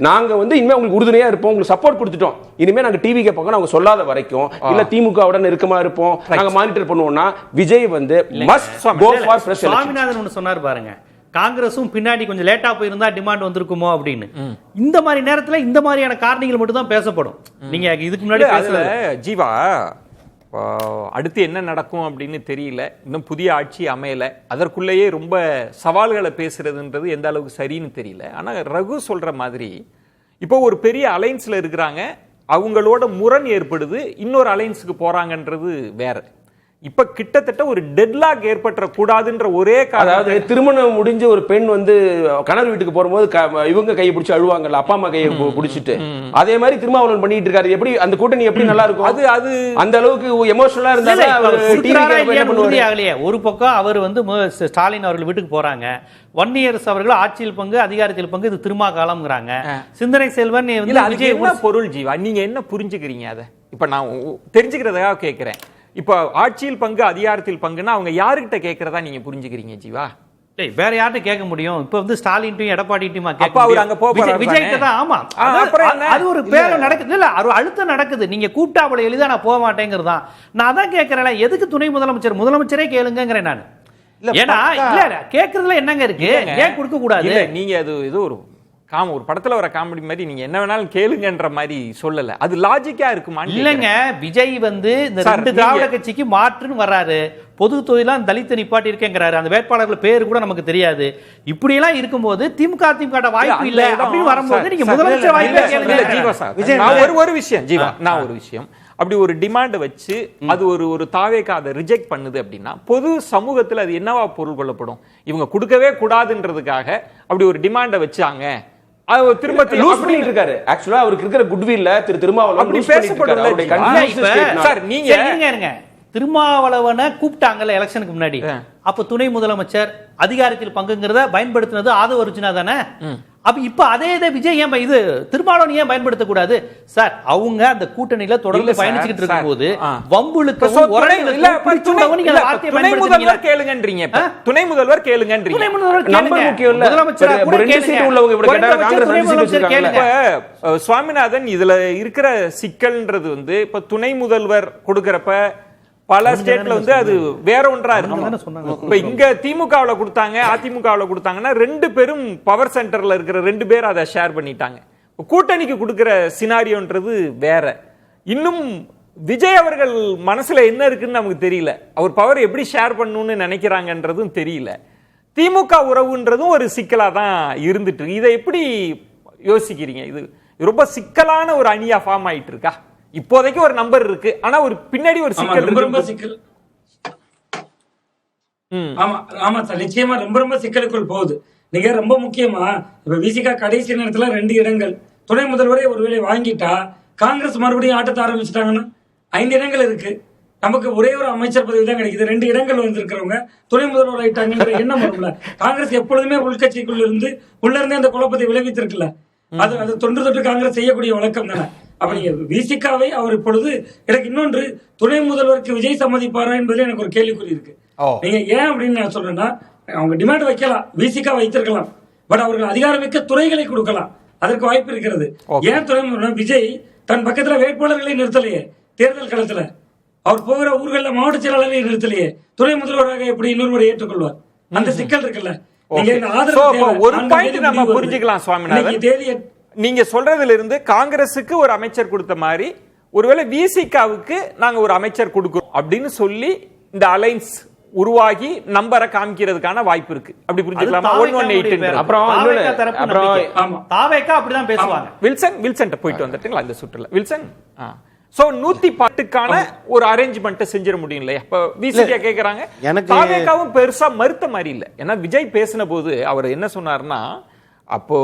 நாங்க வந்து இனிமே உங்களுக்கு உறுதுணையா இருப்போம், உங்களுக்கு சப்போர்ட் கொடுத்துட்டோம். இனிமே நாங்க டிவி கேட்போம், அவங்க சொல்லாத வரைக்கும் இல்ல திமுகவோட நெருக்கமா இருப்போம், நாங்க மானிட்டர் பண்ணுவோம்னா விஜய் வந்து must go for fresh election. Swaminathan ஒன்னு சொன்னார் பாருங்க, காங்கிரஸும் பின்னாடி கொஞ்சம் லேட்டா போயிருந்தா டிமாண்ட் வந்திருக்குமோ அப்படின்னு. இந்த மாதிரி நேரத்துல இந்த மாதிரியான காரணங்கள் மட்டும் தான் பேசப்படும். நீங்க இதுக்கு முன்னாடி பேசல ஜீவா. அடுத்து என்ன நடக்கும் அப்படின்னு தெரியல, இன்னும் புதிய ஆட்சி அமையல, அதற்குள்ளேயே ரொம்ப சவால்களை பேசுறதுன்றது எந்த அளவுக்கு சரின்னு தெரியல. ஆனா ரகு சொல்ற மாதிரி இப்போ ஒரு பெரிய அலைன்ஸ்ல இருக்கிறாங்க, அவங்களோட முரண் ஏற்படுது, இன்னொரு அலைன்ஸுக்கு போறாங்கன்றது வேற. இப்ப கிட்டத்தட்ட ஒரு டெட்லாக் ஏற்பட்ட கூடாதுன்ற ஒரே அதாவது திருமணம் முடிஞ்ச ஒரு பெண் வந்து கணவர் வீட்டுக்கு போகும்போது இவங்க கையை பிடிச்சி அழுவாங்கல்ல, அப்பா அம்மா கையை பிடிச்சிட்டு, அதே மாதிரி திருமாவளவன் பண்ணிட்டு இருக்காரு. எப்படி அந்த கூட்டணி எப்படி நல்லா இருக்கும்? அது அந்த அளவுக்கு எமோஷனலா இருந்தாலும் ஒரு பக்கம் அவர் வந்து ஸ்டாலின் அவர்கள் வீட்டுக்கு போறாங்க, 1 years அவர்கள் ஆட்சியில் பங்கு அதிகாரத்தில் பங்கு, இது திருமா காலம்ங்கிறாங்க. சிந்தனை செல்வன் விஜய் பொருள் ஜீவா, நீங்க என்ன புரிஞ்சுக்கிறீங்க? அதை இப்ப நான் தெரிஞ்சுக்கிறதுக்காக கேட்கிறேன். இப்ப ஆட்சியில் பங்கு அதிகாரத்தில் பங்குன்னா அவங்க யாருக்கிட்ட கேட்கறதா நீங்க புரிஞ்சுக்கிறீங்க ஜீவா? வேற யார்கிட்ட கேட்க முடியும்? இப்ப வந்து ஸ்டாலின் எடப்பாடியும் விஜய் தான். ஆமா, அது ஒரு பேரம் நடக்குது இல்ல, ஒரு அழுத்தம் நடக்குது. நீங்க கூப்பிட்டா அவ்வளவு எளிதா நான் போக மாட்டேங்கிறது தான். நான் அதான் கேட்கிறேன், எதுக்கு துணை முதலமைச்சரே கேளுங்கிறேன் நான். ஏன்னா இல்ல கேட்கறதுல என்னங்க இருக்கு, ஏன் கொடுக்க கூடாது? நீங்க அது இது ஒரு படத்துல வர காமெடி மாதிரி நீங்க என்ன வேணாலும் கேளுங்கன்ற மாதிரி சொல்லல. அது லாஜிக்கா இருக்குமா? இல்லங்க, விஜய் வந்து இந்த 2 திராவிட கட்சிக்கு மாற்றுன்னு வர்றாரு. பொது தொழிலாம் தலித் நிப்பாட்டி இருக்கேங்கிறாரு. அந்த வேட்பாளர்கள் பேரு கூட நமக்கு தெரியாது. இப்படி எல்லாம் இருக்கும்போது திமுக வாய்ப்பு இல்ல அப்படின்னு வரும்போது நீங்க முதலமைச்சர் வாய்ப்பே கேளுங்க. ஜீவா சார், ஒரு விஷயம் ஜீவா, நான் ஒரு விஷயம் அப்படி ஒரு டிமாண்ட் வச்சு அது ஒரு தாவேக்கு அதை ரிஜெக்ட் பண்ணுது அப்படின்னா பொது சமூகத்தில் அது என்னவா பொருள் கொள்ளப்படும்? இவங்க கொடுக்கவே கூடாதுன்றதுக்காக அப்படி ஒரு டிமாண்டை வச்சாங்க. திரும்ப இருக்காரு. ஆக்சுவலா அவருக்கு இருக்கிற குட்வில்ல திருமாவளவன் அப்படி பேசப்படும். சார் நீங்க திருமாவளவனை கூப்பிட்டாங்கல்ல எலெக்ஷனுக்கு முன்னாடி, அப்ப துணை முதலமைச்சர் அதிகாரத்தில் பங்குங்கிறத பயன்படுத்தினது ஆதவ அர்ஜுனா தானே? அப்ப இப்ப அதே விஜய் ஏன் இது திருமாவளவன் ஏன் பயன்படுத்த கூடாது? சார் அவங்க அந்த கூட்டணியில தொடர்ந்து பயணிச்சுட்டு இருக்கும் போது வம்புளுக்கு கேளுங்கன்றீங்க, துணை முதல்வர் கேளுங்கன்றீங்க. சுவாமிநாதன், இதுல இருக்கிற சிக்கல்ன்றது வந்து இப்ப துணை முதல்வர் கொடுக்கறப்ப பல ஸ்டேட்ல வந்து அது வேற ஒன்றா இருக்கு. இப்ப இங்க திமுகவுல கொடுத்தாங்க, அதிமுகவுல கொடுத்தாங்கன்னா 2 பேரும் பவர் சென்டர்ல இருக்கிற 2 பேர் அதை ஷேர் பண்ணிட்டாங்க. கூட்டணிக்கு கொடுக்கிற சினாரியோன்றது வேற. இன்னும் விஜய் அவர்கள் மனசுல என்ன இருக்குன்னு நமக்கு தெரியல. அவர் பவர் எப்படி ஷேர் பண்ணணும்னு நினைக்கிறாங்கன்றதும் தெரியல. திமுக உறவுன்றதும் ஒரு சிக்கலா தான் இருந்துட்டு இருக்கு. இதை எப்படி யோசிக்கிறீங்க? இது ரொம்ப சிக்கலான ஒரு அணியா ஃபார்ம் ஆயிட்டு இருக்கா? இப்போதைக்கு ஒரு நம்பர் இருக்கு, ஆனா ஒரு பின்னாடி ஒரு சிக்கல் ரொம்ப சிக்கல். ஆமா சார், நிச்சயமா ரொம்ப சிக்கலுக்குள் போகுது. நீங்க ரொம்ப முக்கியமா இப்ப விசிகா கடைசி நேரத்துல 2 இடங்கள் துணை முதல்வரை ஒருவேளை வாங்கிட்டா காங்கிரஸ் மறுபடியும் ஆட்டத்தை ஆரம்பிச்சுட்டாங்கன்னா 5 இடங்கள் இருக்கு. நமக்கு ஒரே ஒரு அமைச்சர் பதவி தான் கிடைக்குது. 2 இடங்கள் வந்திருக்கிறவங்க துணை முதல்வர் ஆயிட்டாங்கிற எண்ணம் வரும்ல. காங்கிரஸ் எப்பொழுதுமே உள்கட்சிக்குள்ள இருந்து உள்ள இருந்தே அந்த குழப்பத்தை விளைவித்திருக்குல்ல. அது தொன்று காங்கிரஸ் செய்யக்கூடிய வழக்கம் தானே. அப்படி விசிகாவை அவர் இப்பொழுது எனக்கு இன்னொன்று துணை முதல்வருக்கு விஜய் சம்மதிப்பாரா என்பதில் எனக்கு ஒரு கேள்விக்குறி இருக்கு. நீங்க ஏன் அப்படின்னு நான் சொல்றேன்னா, அவங்க டிமாண்ட் வைக்கலாம், விசிகா வைத்திருக்கலாம், பட் அவர்கள் அதிகாரமிக்க துறைகளை கொடுக்கலாம், அதற்கு வாய்ப்பு இருக்கிறது. ஏன் துணை முதல்வர் விஜய் தன் பக்கத்துல வேட்பாளர்களை நிறுத்தலையே? தேர்தல் களத்துல அவர் போகிற ஊர்களில் மாவட்ட செயலாளர்களை நிறுத்தலையே? துணை முதல்வராக எப்படி இன்னொருவரை ஏற்றுக்கொள்வார்? அந்த சிக்கல் இருக்குல்ல. ஒரு பாயிண்ட் நம்ம புரிஞ்சுக்கலாம் சுவாமிநாதன். நீங்க சொல்றதுல இருந்து காங்கிரசுக்கு ஒரு அமைச்சர் கொடுத்த மாதிரி ஒருவேளை விசிகாவுக்கு நாங்க ஒரு அமைச்சர் கொடுக்கிறோம் அப்படின்னு சொல்லி இந்த அலைன்ஸ் உருவாகி நம்பரை காமிக்கிறதுக்கான வாய்ப்பு இருக்கு. அப்படி புரிஞ்சுக்கலாமா? 118 அப்புறம் தாவேகா அப்படிதான் பேசுவாங்க. வில்சன் போயிட்டு வந்துட்டீங்களா இந்த சுற்றுல? வில்சன் 110க்கான ஒரு அரேஞ்ச்மெண்ட் செஞ்சிட முடியும் இல்லையா? இப்ப விசிகா கேக்குறாங்க, தாவேகாவும் பெருசா மறுத்த மாதிரி இல்ல. ஏன்னா விஜய் பேசின போது அவர் என்ன சொன்னார்னா, அப்போ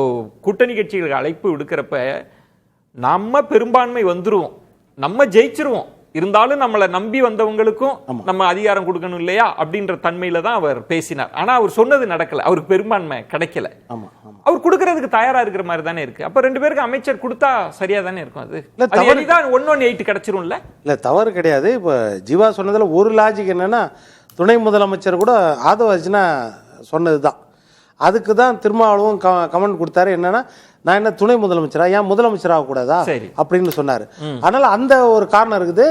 கூட்டணி கட்சிகளுக்கு அழைப்பு விடுக்கிறப்ப நம்ம பெரும்பான்மை வந்துருவோம், நம்ம ஜெயிச்சிருவோம், இருந்தாலும் நம்மளை நம்பி வந்தவங்களுக்கும் நம்ம அதிகாரம் கொடுக்கணும் இல்லையா அப்படின்ற தன்மையில தான் அவர் பேசினார். ஆனா அவர் சொன்னது நடக்கல, அவருக்கு பெரும்பான்மை கிடைக்கல. அவர் கொடுக்கறதுக்கு தயாரா இருக்கிற மாதிரி தானே இருக்கு. அப்ப 2 பேருக்கு அமைச்சர் கொடுத்தா சரியா தானே இருக்கும். அது எளிதான் 118 கிடைச்சிரும்ல. இல்ல தவறு கிடையாது. இப்ப ஜீவா சொன்னதுல ஒரு லாஜிக் என்னன்னா, துணை முதலமைச்சர் கூட ஆதவ அர்ஜுனா சொன்னதுதான். அதுக்கு தான் திருமாவளவும் கமெண்ட் கொடுத்தாரு. என்னன்னா, நான் என்ன துணை முதலமைச்சரா, ஏன் முதலமைச்சர் ஆகக்கூடாதா அப்படின்னு சொன்னாரு. அதனால அந்த ஒரு காரணம் இருக்குது.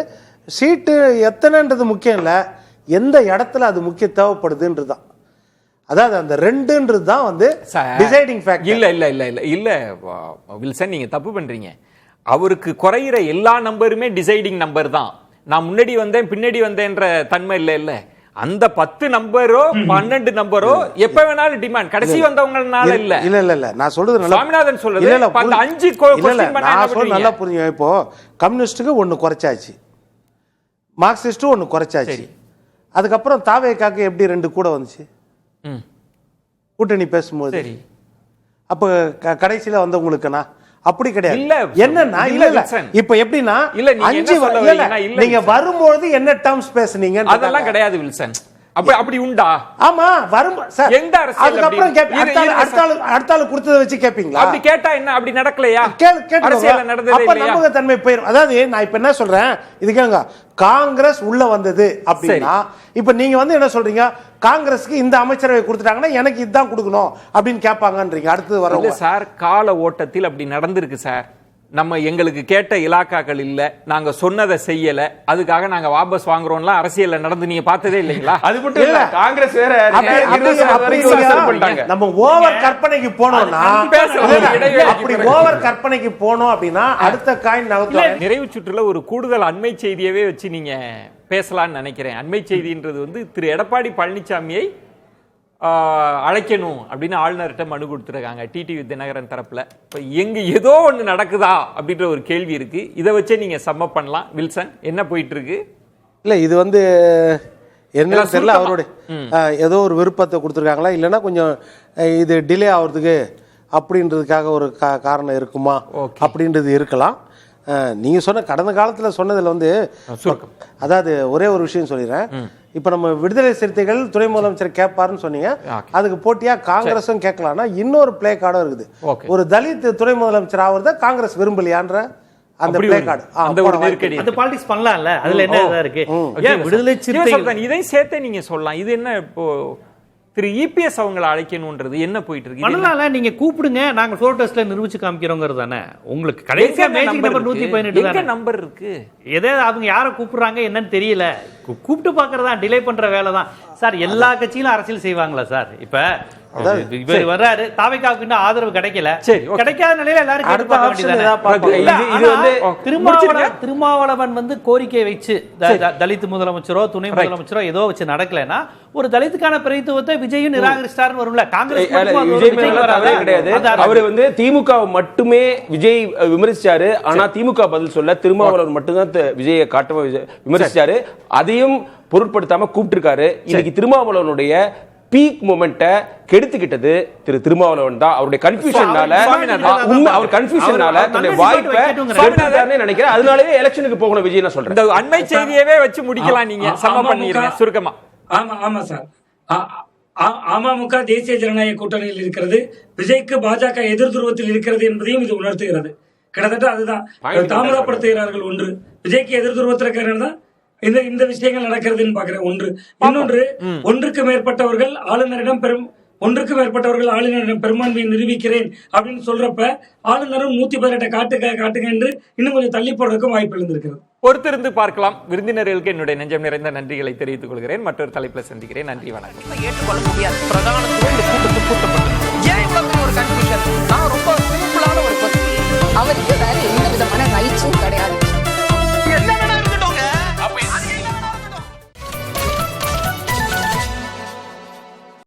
சீட்டு எத்தனைன்றது முக்கியம் இல்லை, எந்த இடத்துல அது முக்கியம் தேவைப்படுதுன்றதுதான். அதாவது அந்த 2ன்றது தான் வந்து டிசைடிங் ஃபேக்டர். இல்ல வில்சன், நீங்க தப்பு பண்றீங்க. அவருக்கு குறையிற எல்லா நம்பருமே டிசைடிங் நம்பர் தான். நான் முன்னாடி வந்தேன் பின்னாடி வந்தேன்ற தன்மை இல்ல. அந்த 10 நம்பரோ 12 நம்பரோ எப்ப வேணாலும் டிமாண்ட், கடைசி வந்தவங்கனால இல்ல. இல்ல நான் சொல்றது நல்லா சாமிநாதன் சொல்றது அந்த 5 क्वेश्चन பண்ணா நான் சொல்றது நல்லா புரியுங்க. இப்போ கம்யூனிஸ்டுக்கு 1 குறைச்சாச்சு, மார்க்சிஸ்ட் 1 குறைச்சாச்சு, அதுக்கப்புறம் தாவேக்காக்கு எப்படி 2 கூட வந்துச்சு ம். கூட்டணி பேசும்போது? சரி. அப்ப கடைசியில வந்தவங்களுக்குனா அப்படி கிடையாது. இல்ல, என்னன்னா இல்ல, இல்ல வில்சன். இப்ப எப்படின்னா இல்ல, நீங்க என்ன 5 சொல்ல இல்ல, வரீங்கன்னா, இல்ல, நீங்க வில்சன். வரும்போது என்ன டேர்ம்ஸ் பேசுனீங்க? அதெல்லாம் கிடையாது வில்சன். அப்படி உண்டா? ஆமா, வரும் சார். எந்த அரசியல் அதுக்கப்புறம் அப்படி? அடுத்த ஆளு கொடுத்தத வச்சு கேப்பீங்களா? அப்படி கேட்டா என்ன? அப்படி நடக்கலையா? அரசியல்ல நடந்ததே அப்ப இல்லையா? நம்பகத்தன்மை போயிடும். அதாவது நான் இப்ப என்ன சொல்றேன், இது கேளுங்க. காங்கிரஸ் உள்ள வந்தது அப்படின்னா இப்ப நீங்க வந்து என்ன சொல்றீங்க, காங்கிரஸ்க்கு இந்த அமைச்சரவை கொடுத்துட்டாங்கன்னா எனக்கு இதுதான் கொடுக்கணும் அப்படின்னு கேட்பாங்கன்றீங்க. அடுத்து வர இல்ல சார், கால ஓட்டத்தில் அப்படி நடந்திருக்கு சார். நம்ம எங்களுக்கு கேட்ட இலாக்காக்கள் இல்ல, நாங்க சொன்னதை செய்யல, அதுக்காக நாங்க வாபஸ் வாங்குறோம்லாம் அரசியல்ல நடந்து நீங்க பார்த்ததே இல்லைங்களா? அது மட்டும் இல்ல, காங்கிரஸ் வேற நம்ம ஓவர் கற்பனைக்கு போனோம்னா, அப்படி ஓவர் கற்பனைக்கு போனோம் அப்படின்னா அடுத்த காயின் நகர்த்துவாங்க. நிறைவு சுற்றுல ஒரு கூடுதல் அண்மை செய்தியவே வச்சு நீங்க பேசலாம்னு நினைக்கிறேன். அண்மை செய்தின்றது வந்து திரு எடப்பாடி பழனிசாமியை அழைக்கணும் அப்படின்னு ஆளுநர்கிட்ட மனு கொடுத்துருக்காங்க டிடிவி தினகரன் தரப்புல. இப்ப எங்க ஏதோ ஒண்ணு நடக்குதா அப்படின்ற ஒரு கேள்வி இருக்கு. இதை வச்சே நீங்க சம்மப் பண்ணலாம். வில்சன், என்ன போயிட்டு இருக்கு? இல்ல, இது வந்து என்ன தெரியல, அவருடைய ஏதோ ஒரு விருப்பத்தை கொடுத்துருக்காங்களா, இல்லைன்னா கொஞ்சம் இது டிலே ஆகுறதுக்கு அப்படின்றதுக்காக ஒரு காரணம் இருக்குமா அப்படின்றது இருக்கலாம். நீங்க சொன்ன கடந்த காலத்துல சொன்னதுல வந்து அதாவது ஒரே ஒரு விஷயம் சொல்லிடுறேன். இப்ப நம்ம விடுதலை சிறுத்தைகள் துணை முதலமைச்சர் கேட்பாருன்னு சொன்னீங்க, அதுக்கு போட்டியா காங்கிரஸும் கேட்கலாம்னா இன்னொரு பிளே கார்டும் இருக்குது. ஒரு தலித் துணை முதலமைச்சர் ஆவறத காங்கிரஸ் விரும்பலையான்ற அந்த பிளே கார்டு, அந்த ஒரு நெருக்கடி, அந்த பாலிடிக்ஸ் பண்ணலாம்ல, அதுல என்ன இருக்கு? ஏன் விடுதலை சிறுத்தைகள் இதை சேர்த்து நீங்க சொல்லலாம். இது என்ன இப்போ திரு இபிஎஸ் அவங்களை அழைக்கணும்ன்றது என்ன போயிட்டு இருக்கு? பண்ணலாம்ல, நீங்க கூப்பிடுங்க, நாங்க ஃப்ளோர் டெஸ்ட்ல நிரூபிச்சு காமிக்கிறோங்கிறது தானே. உங்களுக்கு கடைசியா மேஜிக் நம்பர் 118 எங்க நம்பர் இருக்கு? எதே அவங்க யாரை கூப்பிடுறாங்க என்னன்னு தெரியல, கூப்பிட்டு பாக்குறதா டிலே பண்ற வேலை தான் சார். எல்லா கட்சியிலும் அரசியல் செய்வாங்களா சார்? இப்ப இவர் வர்றாரு, தாவேக்காவுக்கு இன்னும் ஆதரவு கிடைக்கல, கிடைக்காத நிலையில எல்லாரும் கேட்டு பார்க்க வேண்டியது. திருமாவளவன் வந்து கோரிக்கை வச்சு தலித் முதலமைச்சரோ துணை முதலமைச்சரோ ஏதோ வச்சு நடக்கலன்னா ஒரு தலித்துக்கான பிரதித்துவத்தை விஜயும் நிராகரிச்சிட்டாருன்னு வரும்ல. காங்கிரஸ் அவரு வந்து திமுக மட்டுமே விஜய் விமர்சிச்சாரு. ஆனா திமுக பதில் சொல்ல திருமாவளவன் மட்டும்தான் விஜயை காட்டமா விமர்சிச்சாரு. அதையும் பொருட்படுத்தாம கூப்பிட்டிருக்காரு. இன்னைக்கு திருமாவளவனுடைய பீக் மொமெண்ட கெடுத்துக்கிட்டது திரு திருமாவளவன் தான். அவருடைய கன்ஃபியூஷனால, அவர் கன்ஃபியூஷனால தன்னுடைய வாய்ப்பை கெடுத்துட்டாருன்னு நினைக்கிறேன். அதனாலயே எலெக்ஷனுக்கு போகணும் விஜய் நான் சொல்றேன். இந்த அண்மை செய்தியவே வச்சு முடிக்கலாம், நீங்க சம பண்ணிருங்க சுருக்கமா. ஆமா சார், அமமுக தேசிய ஜனநாயக கூட்டணியில் இருக்கிறது, விஜய்க்கு பாஜக எதிர் துருவத்தில் இருக்கிறது என்பதையும் இது உணர்த்துகிறது. கிட்டத்தட்ட அதுதான் தாமதப்படுத்துகிறார்கள். ஒன்று, விஜய்க்கு எதிர் துருவத்தில் இருக்கிறது இந்த விஷயங்கள் நடக்கிறதுன்னு பாக்குறேன். இன்னொன்று, ஒன்றுக்கு மேற்பட்டவர்கள் ஆளுநரிடம் பெரும்பான்மையை நிரூபிக்கிறேன் அப்படின்னு சொல்றப்ப ஆளுநரும் 118 காட்டுங்க என்று இன்னும் கொஞ்சம் தள்ளி போடுறதுக்கும் வாய்ப்பு இருந்திருக்கிறது. பொறுத்திருந்து பார்க்கலாம். விருந்தினர்களுக்கு என்னுடைய நெஞ்சம் நிறைந்த நன்றிகளை தெரிவித்துக் கொள்கிறேன். மற்றொரு தலைப்பில் சந்திக்கிறேன். நன்றி, வணக்கம். ஏற்றுக்கொள்ள முடியாது. பிரதான கூட்டப்பட்டது. ஏன்